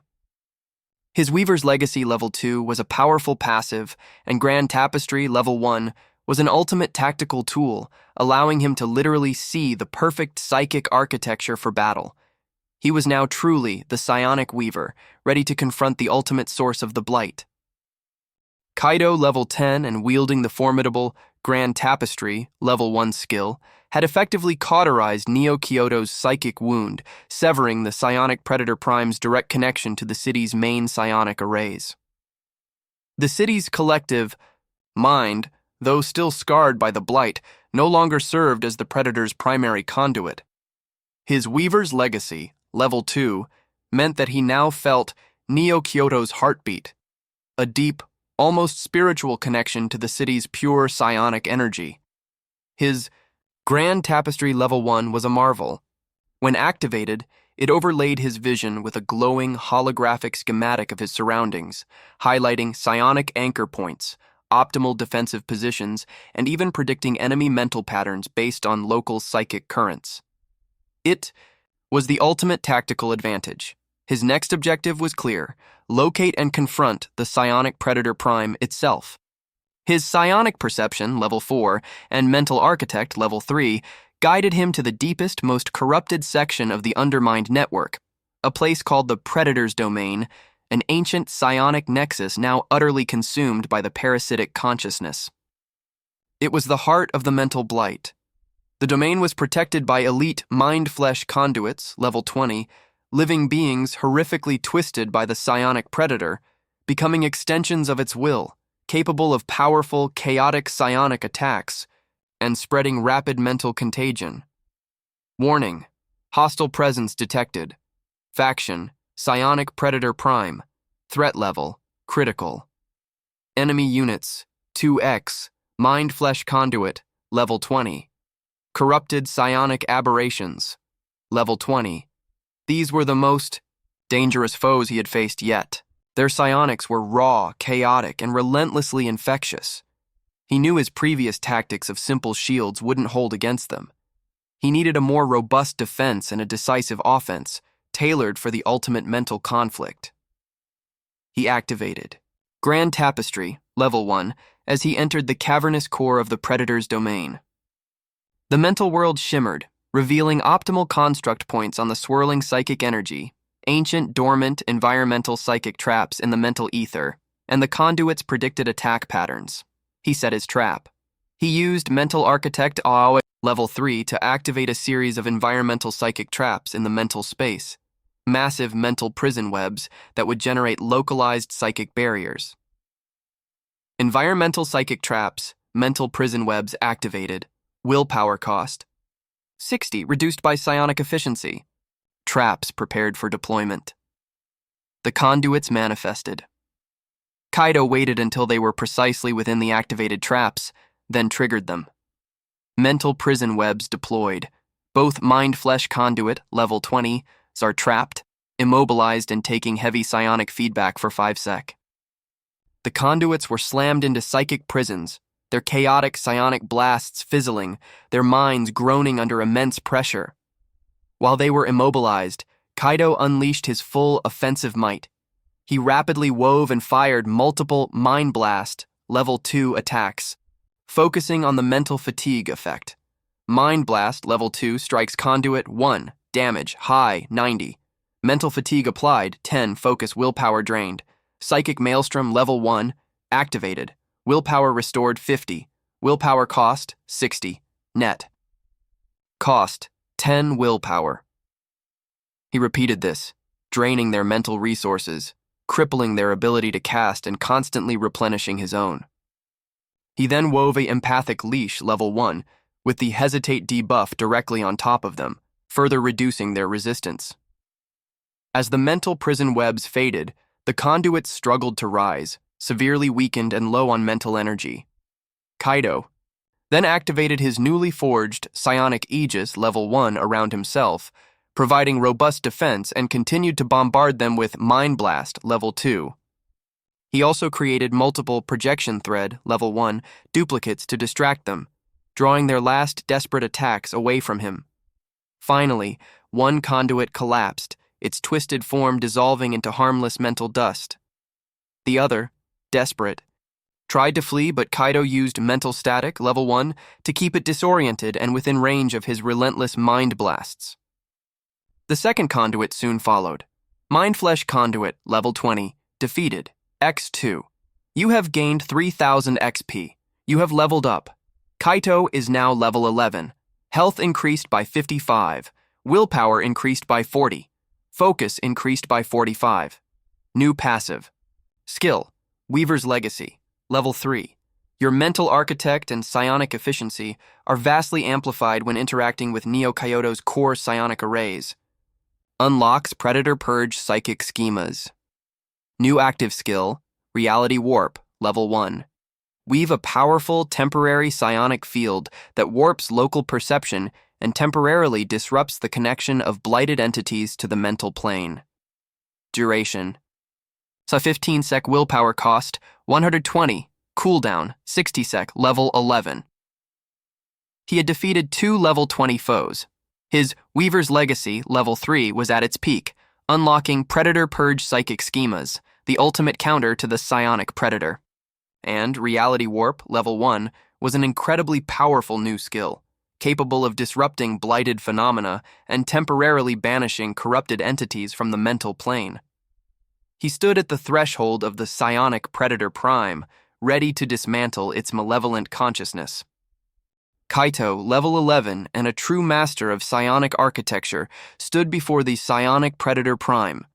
Speaker 1: His Weaver's Legacy level 2 was a powerful passive, and Grand Tapestry level 1 was an ultimate tactical tool, allowing him to literally see the perfect psychic architecture for battle. He was now truly the Psionic Weaver, ready to confront the ultimate source of the Blight. Kaito, level 10, and wielding the formidable Grand Tapestry, level 1 skill, had effectively cauterized Neo-Kyoto's psychic wound, severing the Psionic Predator Prime's direct connection to the city's main psionic arrays. The city's collective mind, though still scarred by the Blight, no longer served as the Predator's primary conduit. His Weaver's Legacy, level 2, meant that he now felt Neo-Kyoto's heartbeat, a deep, almost spiritual connection to the city's pure psionic energy. His Grand Tapestry Level 1 was a marvel. When activated, it overlaid his vision with a glowing holographic schematic of his surroundings, highlighting psionic anchor points, optimal defensive positions, and even predicting enemy mental patterns based on local psychic currents. It was the ultimate tactical advantage. His next objective was clear: locate and confront the Psionic Predator Prime itself. His psionic perception, Level 4, and mental architect, Level 3, guided him to the deepest, most corrupted section of the Undermind Network, a place called the Predator's Domain, an ancient psionic nexus now utterly consumed by the parasitic consciousness. It was the heart of the mental blight. The domain was protected by elite mind-flesh conduits, Level 20, living beings horrifically twisted by the psionic predator, becoming extensions of its will, capable of powerful, chaotic psionic attacks, and spreading rapid mental contagion. Warning: hostile presence detected. Faction: Psionic Predator Prime. Threat level: critical. Enemy units: 2X, Mind-Flesh Conduit, Level 20. Corrupted Psionic Aberrations, Level 20. These were the most dangerous foes he had faced yet. Their psionics were raw, chaotic, and relentlessly infectious. He knew his previous tactics of simple shields wouldn't hold against them. He needed a more robust defense and a decisive offense, tailored for the ultimate mental conflict. He activated Grand Tapestry, Level 1, as he entered the cavernous core of the Predator's domain. The mental world shimmered, revealing optimal construct points on the swirling psychic energy, ancient, dormant, environmental psychic traps in the mental ether, and the conduit's predicted attack patterns. He set his trap. He used Mental Architect AOE Level 3 to activate a series of environmental psychic traps in the mental space, massive mental prison webs that would generate localized psychic barriers. Environmental psychic traps, mental prison webs activated. Willpower cost: 60, reduced by psionic efficiency. Traps prepared for deployment. The conduits manifested. Kaito waited until they were precisely within the activated traps, then triggered them. Mental prison webs deployed. Both Mind-Flesh Conduit, Level 20, are trapped, immobilized, and taking heavy psionic feedback for 5 sec. The conduits were slammed into psychic prisons, their chaotic psionic blasts fizzling, their minds groaning under immense pressure. While they were immobilized, Kaito unleashed his full offensive might. He rapidly wove and fired multiple Mind Blast Level 2 attacks, focusing on the mental fatigue effect. Mind Blast Level 2 strikes Conduit 1, damage, high, 90. Mental fatigue applied, 10, focus, willpower drained. Psychic Maelstrom Level 1, activated. Willpower restored, 50. Willpower cost, 60. Net. Cost, 10 willpower. He repeated this, draining their mental resources, crippling their ability to cast and constantly replenishing his own. He then wove a Empathic Leash Level 1 with the Hesitate debuff directly on top of them, further reducing their resistance. As the mental prison webs faded, the conduits struggled to rise, severely weakened and low on mental energy. Kaito then activated his newly forged Psionic Aegis Level 1 around himself, providing robust defense, and continued to bombard them with Mind Blast Level 2. He also created multiple Projection Thread Level 1 duplicates to distract them, drawing their last desperate attacks away from him. Finally, one conduit collapsed, its twisted form dissolving into harmless mental dust. The other, desperate, tried to flee, but Kaito used Mental Static Level 1 to keep it disoriented and within range of his relentless mind blasts. The second conduit soon followed. Mind-Flesh Conduit Level 20, defeated, X2. You have gained 3000 XP. You have leveled up. Kaito is now level 11. Health increased by 55. Willpower increased by 40. Focus increased by 45. New passive. Skill: Weaver's Legacy, Level 3. Your mental architect and psionic efficiency are vastly amplified when interacting with Neo-Kyoto's core psionic arrays. Unlocks Predator Purge Psychic Schemas. New active skill: Reality Warp, Level 1. Weave a powerful, temporary psionic field that warps local perception and temporarily disrupts the connection of blighted entities to the mental plane. Duration. 15 sec willpower cost, 120. Cooldown, 60 sec, level 11. He had defeated 2 level 20 foes. His Weaver's Legacy, level 3, was at its peak, unlocking Predator Purge Psychic Schemas, the ultimate counter to the Psionic Predator. And Reality Warp, level 1, was an incredibly powerful new skill, capable of disrupting blighted phenomena and temporarily banishing corrupted entities from the mental plane. He stood at the threshold of the Psionic Predator Prime, ready to dismantle its malevolent consciousness. Kaito, level 11 and a true master of psionic architecture, stood before the Psionic Predator Prime,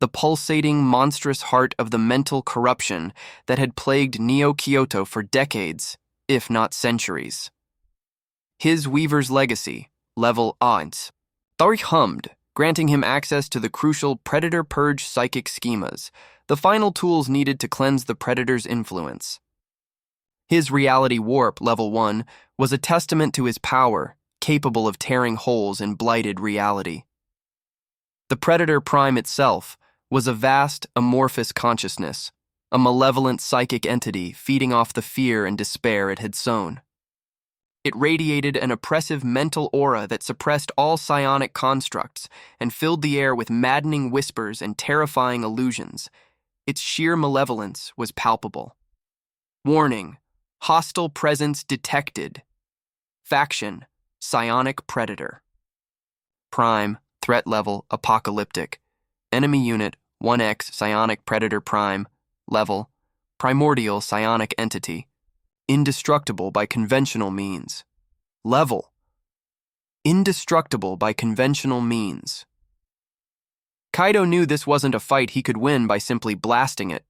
Speaker 1: the pulsating, monstrous heart of the mental corruption that had plagued Neo-Kyoto for decades, if not centuries. His Weaver's Legacy, level 8, Tariq hummed, granting him access to the crucial Predator Purge psychic schemas, the final tools needed to cleanse the Predator's influence. His Reality Warp, level 1, was a testament to his power, capable of tearing holes in blighted reality. The Predator Prime itself was a vast, amorphous consciousness, a malevolent psychic entity feeding off the fear and despair it had sown. It radiated an oppressive mental aura that suppressed all psionic constructs and filled the air with maddening whispers and terrifying illusions. Its sheer malevolence was palpable. Warning: hostile presence detected. Faction: Psionic Predator. Prime, threat level, apocalyptic. Enemy unit, 1x Psionic Predator Prime. Level, primordial psionic entity. Indestructible by conventional means. Level, indestructible by conventional means. Kaito knew this wasn't a fight he could win by simply blasting it.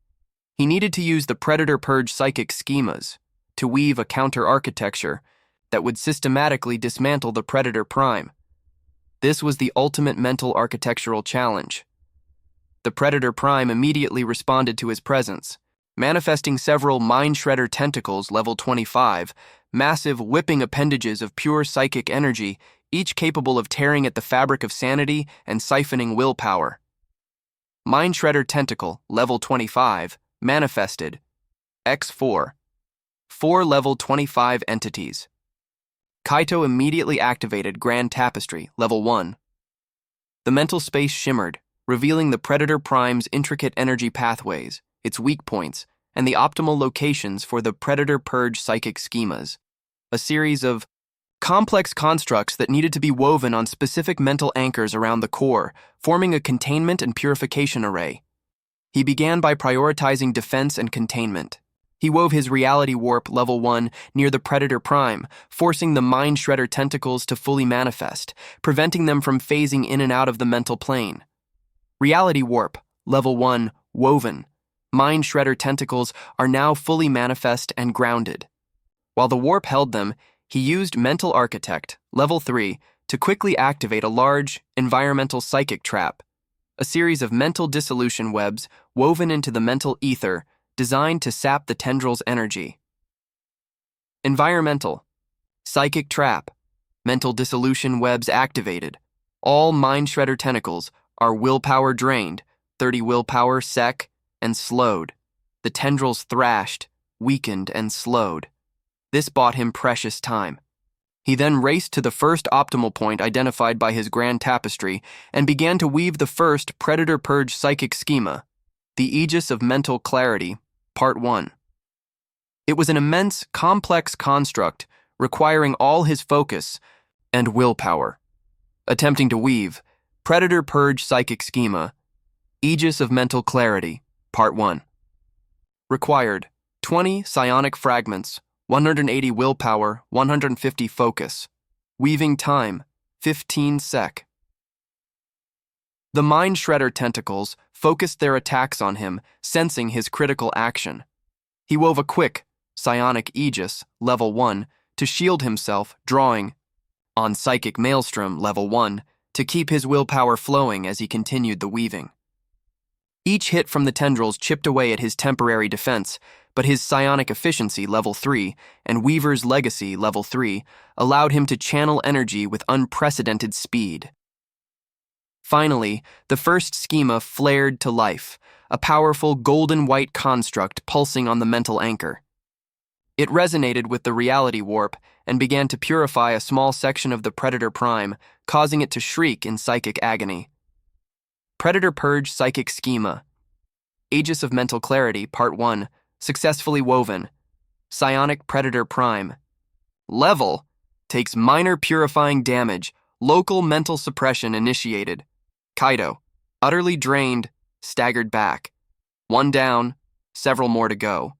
Speaker 1: He needed to use the Predator Purge psychic schemas to weave a counter-architecture that would systematically dismantle the Predator Prime. This was the ultimate mental architectural challenge. The Predator Prime immediately responded to his presence, manifesting several Mind Shredder tentacles level 25, massive whipping appendages of pure psychic energy, each capable of tearing at the fabric of sanity and siphoning willpower. Mind Shredder tentacle level 25, manifested. X4. 4 level 25 entities. Kaito immediately activated Grand Tapestry, level 1. The mental space shimmered, revealing the Predator Prime's intricate energy pathways, its weak points, and the optimal locations for the Predator Purge psychic schemas, a series of complex constructs that needed to be woven on specific mental anchors around the core, forming a containment and purification array. He began by prioritizing defense and containment. He wove his Reality Warp level 1 near the Predator Prime, forcing the Mind Shredder tentacles to fully manifest, preventing them from phasing in and out of the mental plane. Reality Warp level 1 woven. Mind Shredder tentacles are now fully manifest and grounded. While the warp held them, he used Mental Architect level 3 to quickly activate a large, environmental psychic trap, a series of mental dissolution webs woven into the mental ether designed to sap the tendrils' energy. Environmental. Psychic trap. Mental dissolution webs activated. All Mind Shredder tentacles are willpower drained, 30 willpower sec, and slowed. The tendrils thrashed, weakened, and slowed. This bought him precious time. He then raced to the first optimal point identified by his Grand Tapestry and began to weave the first Predator Purge psychic schema, the Aegis of Mental Clarity, Part 1. It was an immense, complex construct requiring all his focus and willpower. Attempting to weave Predator Purge psychic schema, Aegis of Mental Clarity, Part 1. Required 20 psionic fragments, 180 willpower, 150 focus. Weaving time, 15 sec. The Mind Shredder tentacles focused their attacks on him, sensing his critical action. He wove a quick, psionic Aegis, level 1, to shield himself, drawing on Psychic Maelstrom, level 1, to keep his willpower flowing as he continued the weaving. Each hit from the tendrils chipped away at his temporary defense, but his psionic efficiency, level 3, and Weaver's legacy, level 3, allowed him to channel energy with unprecedented speed. Finally, the first schema flared to life, a powerful golden-white construct pulsing on the mental anchor. It resonated with the reality warp and began to purify a small section of the Predator Prime, causing it to shriek in psychic agony. Predator Purge Psychic Schema. Aegis of Mental Clarity, Part 1, successfully woven. Psionic Predator Prime. Level: takes minor purifying damage, local mental suppression initiated. Kaito, utterly drained, staggered back. One down, several more to go.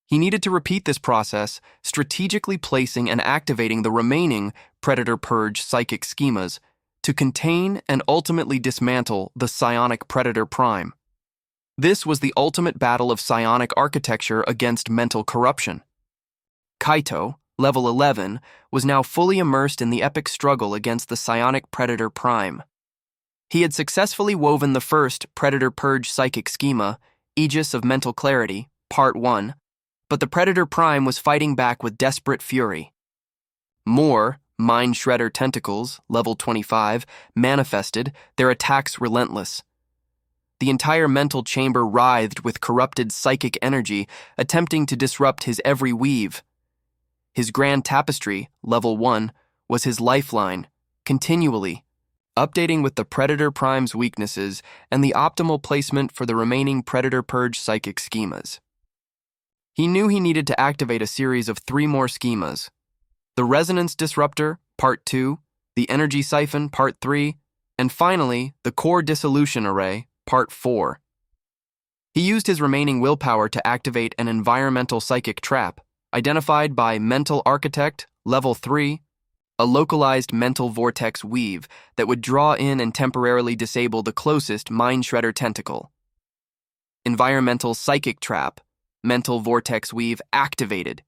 Speaker 1: He needed to repeat this process, strategically placing and activating the remaining Predator Purge psychic schemas to contain and ultimately dismantle the Psionic Predator Prime. This was the ultimate battle of psionic architecture against mental corruption. Kaito, level 11, was now fully immersed in the epic struggle against the Psionic Predator Prime. He had successfully woven the first Predator Purge psychic schema, Aegis of Mental Clarity, Part 1, but the Predator Prime was fighting back with desperate fury. More Mind Shredder tentacles, level 25, manifested, their attacks relentless. The entire mental chamber writhed with corrupted psychic energy, attempting to disrupt his every weave. His grand tapestry, level 1, was his lifeline, continually updating with the Predator Prime's weaknesses and the optimal placement for the remaining Predator Purge psychic schemas. He knew he needed to activate a series of 3 more schemas: the Resonance Disruptor, Part 2, the Energy Siphon, Part 3, and finally, the Core Dissolution Array, Part 4. He used his remaining willpower to activate an environmental psychic trap, identified by Mental Architect, level 3, a localized mental vortex weave that would draw in and temporarily disable the closest Mind Shredder tentacle. Environmental Psychic Trap, Mental Vortex Weave activated.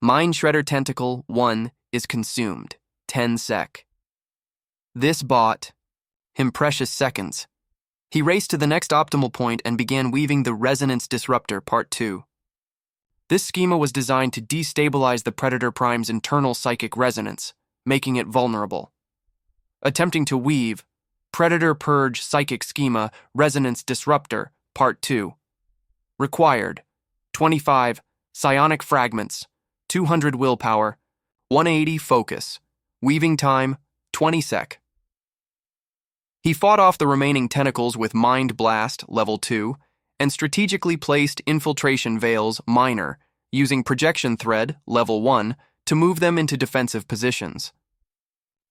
Speaker 1: Mind Shredder Tentacle 1 is consumed, 10 sec. This bought him precious seconds. He raced to the next optimal point and began weaving the Resonance Disruptor, Part 2. This schema was designed to destabilize the Predator Prime's internal psychic resonance, making it vulnerable. Attempting to weave Predator Purge Psychic Schema Resonance Disruptor, Part 2. Required 25 psionic fragments, 200 willpower, 180 focus, weaving time 20 sec. He fought off the remaining tentacles with Mind Blast, level 2, and strategically placed Infiltration Veils, minor, using Projection Thread, level 1, to move them into defensive positions.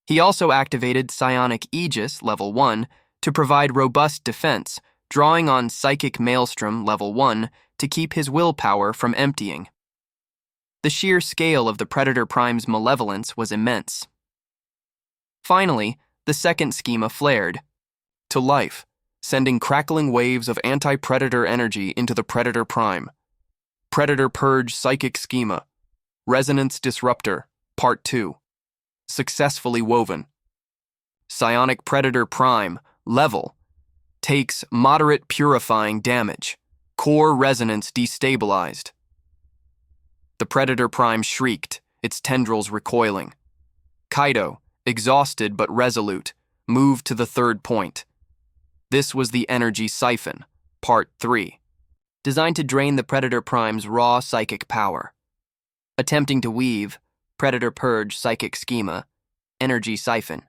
Speaker 1: He also activated Psionic Aegis, level 1, to provide robust defense, drawing on Psychic Maelstrom, level 1, to keep his willpower from emptying. The sheer scale of the Predator Prime's malevolence was immense. Finally, the second schema flared to life, sending crackling waves of anti-predator energy into the Predator Prime. Predator Purge Psychic Schema, Resonance Disruptor, Part 2. Successfully woven. Psionic Predator Prime, level, takes moderate purifying damage. Core resonance destabilized. The Predator Prime shrieked, its tendrils recoiling. Kaito, exhausted but resolute, moved to the third point. This was the Energy Siphon, Part 3, designed to drain the Predator Prime's raw psychic power. Attempting to weave Predator Purge Psychic Schema, Energy Siphon,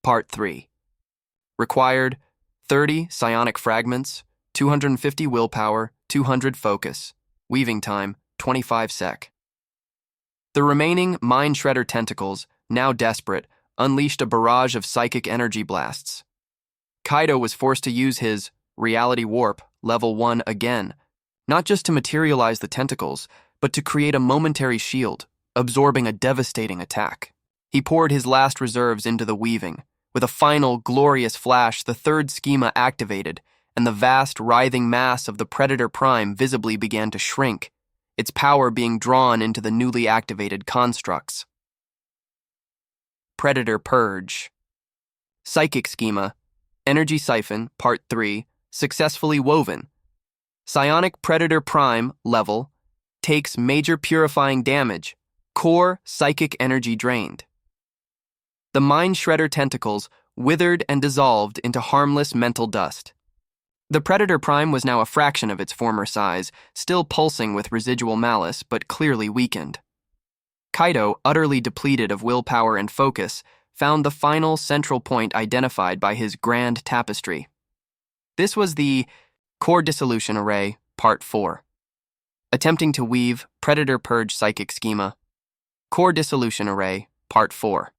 Speaker 1: Part 3. Required 30 psionic fragments, 250 willpower, 200 focus, weaving time 25 sec. The remaining Mind Shredder tentacles, now desperate, unleashed a barrage of psychic energy blasts. Kaito was forced to use his Reality Warp, level 1 again, not just to materialize the tentacles, but to create a momentary shield, absorbing a devastating attack. He poured his last reserves into the weaving. With a final, glorious flash, the third schema activated, and the vast, writhing mass of the Predator Prime visibly began to shrink, its power being drawn into the newly activated constructs. Predator Purge. Psychic Schema, Energy Siphon, Part 3, successfully woven. Psionic Predator Prime level takes major purifying damage, core psychic energy drained. The Mind Shredder tentacles withered and dissolved into harmless mental dust. The Predator Prime was now a fraction of its former size, still pulsing with residual malice, but clearly weakened. Kaito, utterly depleted of willpower and focus, found the final central point identified by his grand tapestry. This was the Core Dissolution Array, Part 4. Attempting to weave Predator Purge Psychic Schema. Core Dissolution Array, Part 4.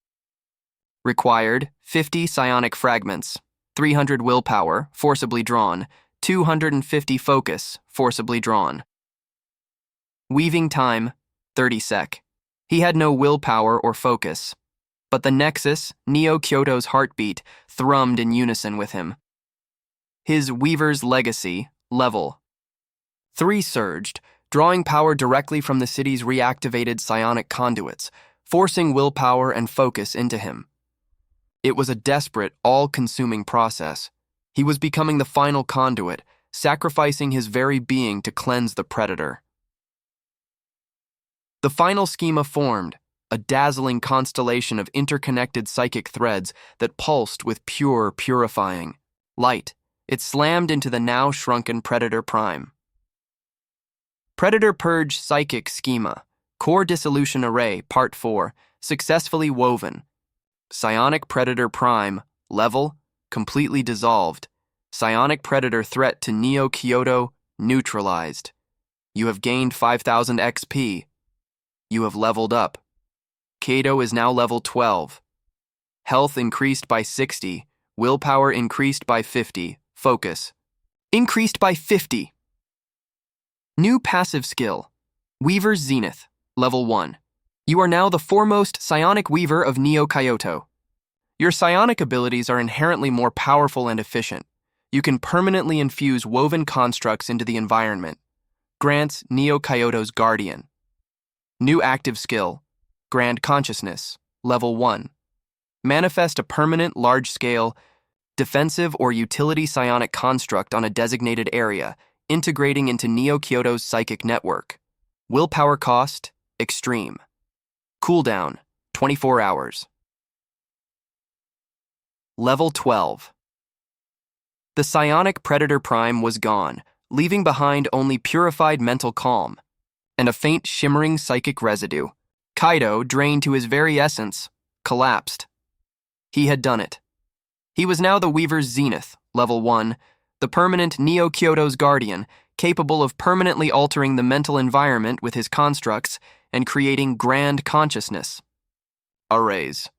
Speaker 1: Required 50 psionic fragments, 300 willpower, forcibly drawn, 250 focus, forcibly drawn. Weaving time, 30 sec. He had no willpower or focus, but the Nexus, Neo-Kyoto's heartbeat, thrummed in unison with him. His Weaver's Legacy, level 3 surged, drawing power directly from the city's reactivated psionic conduits, forcing willpower and focus into him. It was a desperate, all-consuming process. He was becoming the final conduit, sacrificing his very being to cleanse the Predator. The final schema formed, a dazzling constellation of interconnected psychic threads that pulsed with pure, purifying light. It slammed into the now shrunken Predator Prime. Predator Purge Psychic Schema, Core Dissolution Array, Part 4, successfully woven. Psionic Predator Prime, level, completely dissolved. Psionic Predator threat to Neo-Kyoto, neutralized. You have gained 5,000 XP. You have leveled up. Kaito is now level 12. Health increased by 60, willpower increased by 50, focus increased by 50. New passive skill, Weaver's Zenith, level 1. You are now the foremost psionic weaver of Neo-Kyoto. Your psionic abilities are inherently more powerful and efficient. You can permanently infuse woven constructs into the environment. Grants Neo-Kyoto's Guardian. New active skill, Grand Consciousness, level 1. Manifest a permanent, large-scale, defensive or utility psionic construct on a designated area, integrating into Neo-Kyoto's psychic network. Willpower cost, extreme. Cooldown, 24 hours. Level 12. The Psionic Predator Prime was gone, leaving behind only purified mental calm and a faint shimmering psychic residue. Kaito, drained to his very essence, collapsed. He had done it. He was now the Weaver's Zenith, level 1, the permanent Neo-Kyoto's Guardian, capable of permanently altering the mental environment with his constructs and creating grand consciousness. Arrays.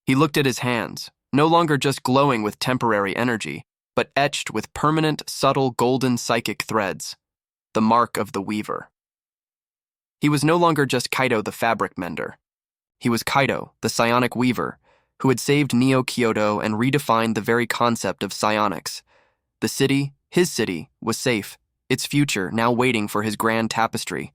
Speaker 1: He looked at his hands, no longer just glowing with temporary energy, but etched with permanent, subtle golden psychic threads, the mark of the Weaver. He was no longer just Kaito the Fabric Mender. He was Kaito, the Psionic Weaver, who had saved Neo-Kyoto and redefined the very concept of psionics. The city, his city, was safe, its future now waiting for his grand tapestry,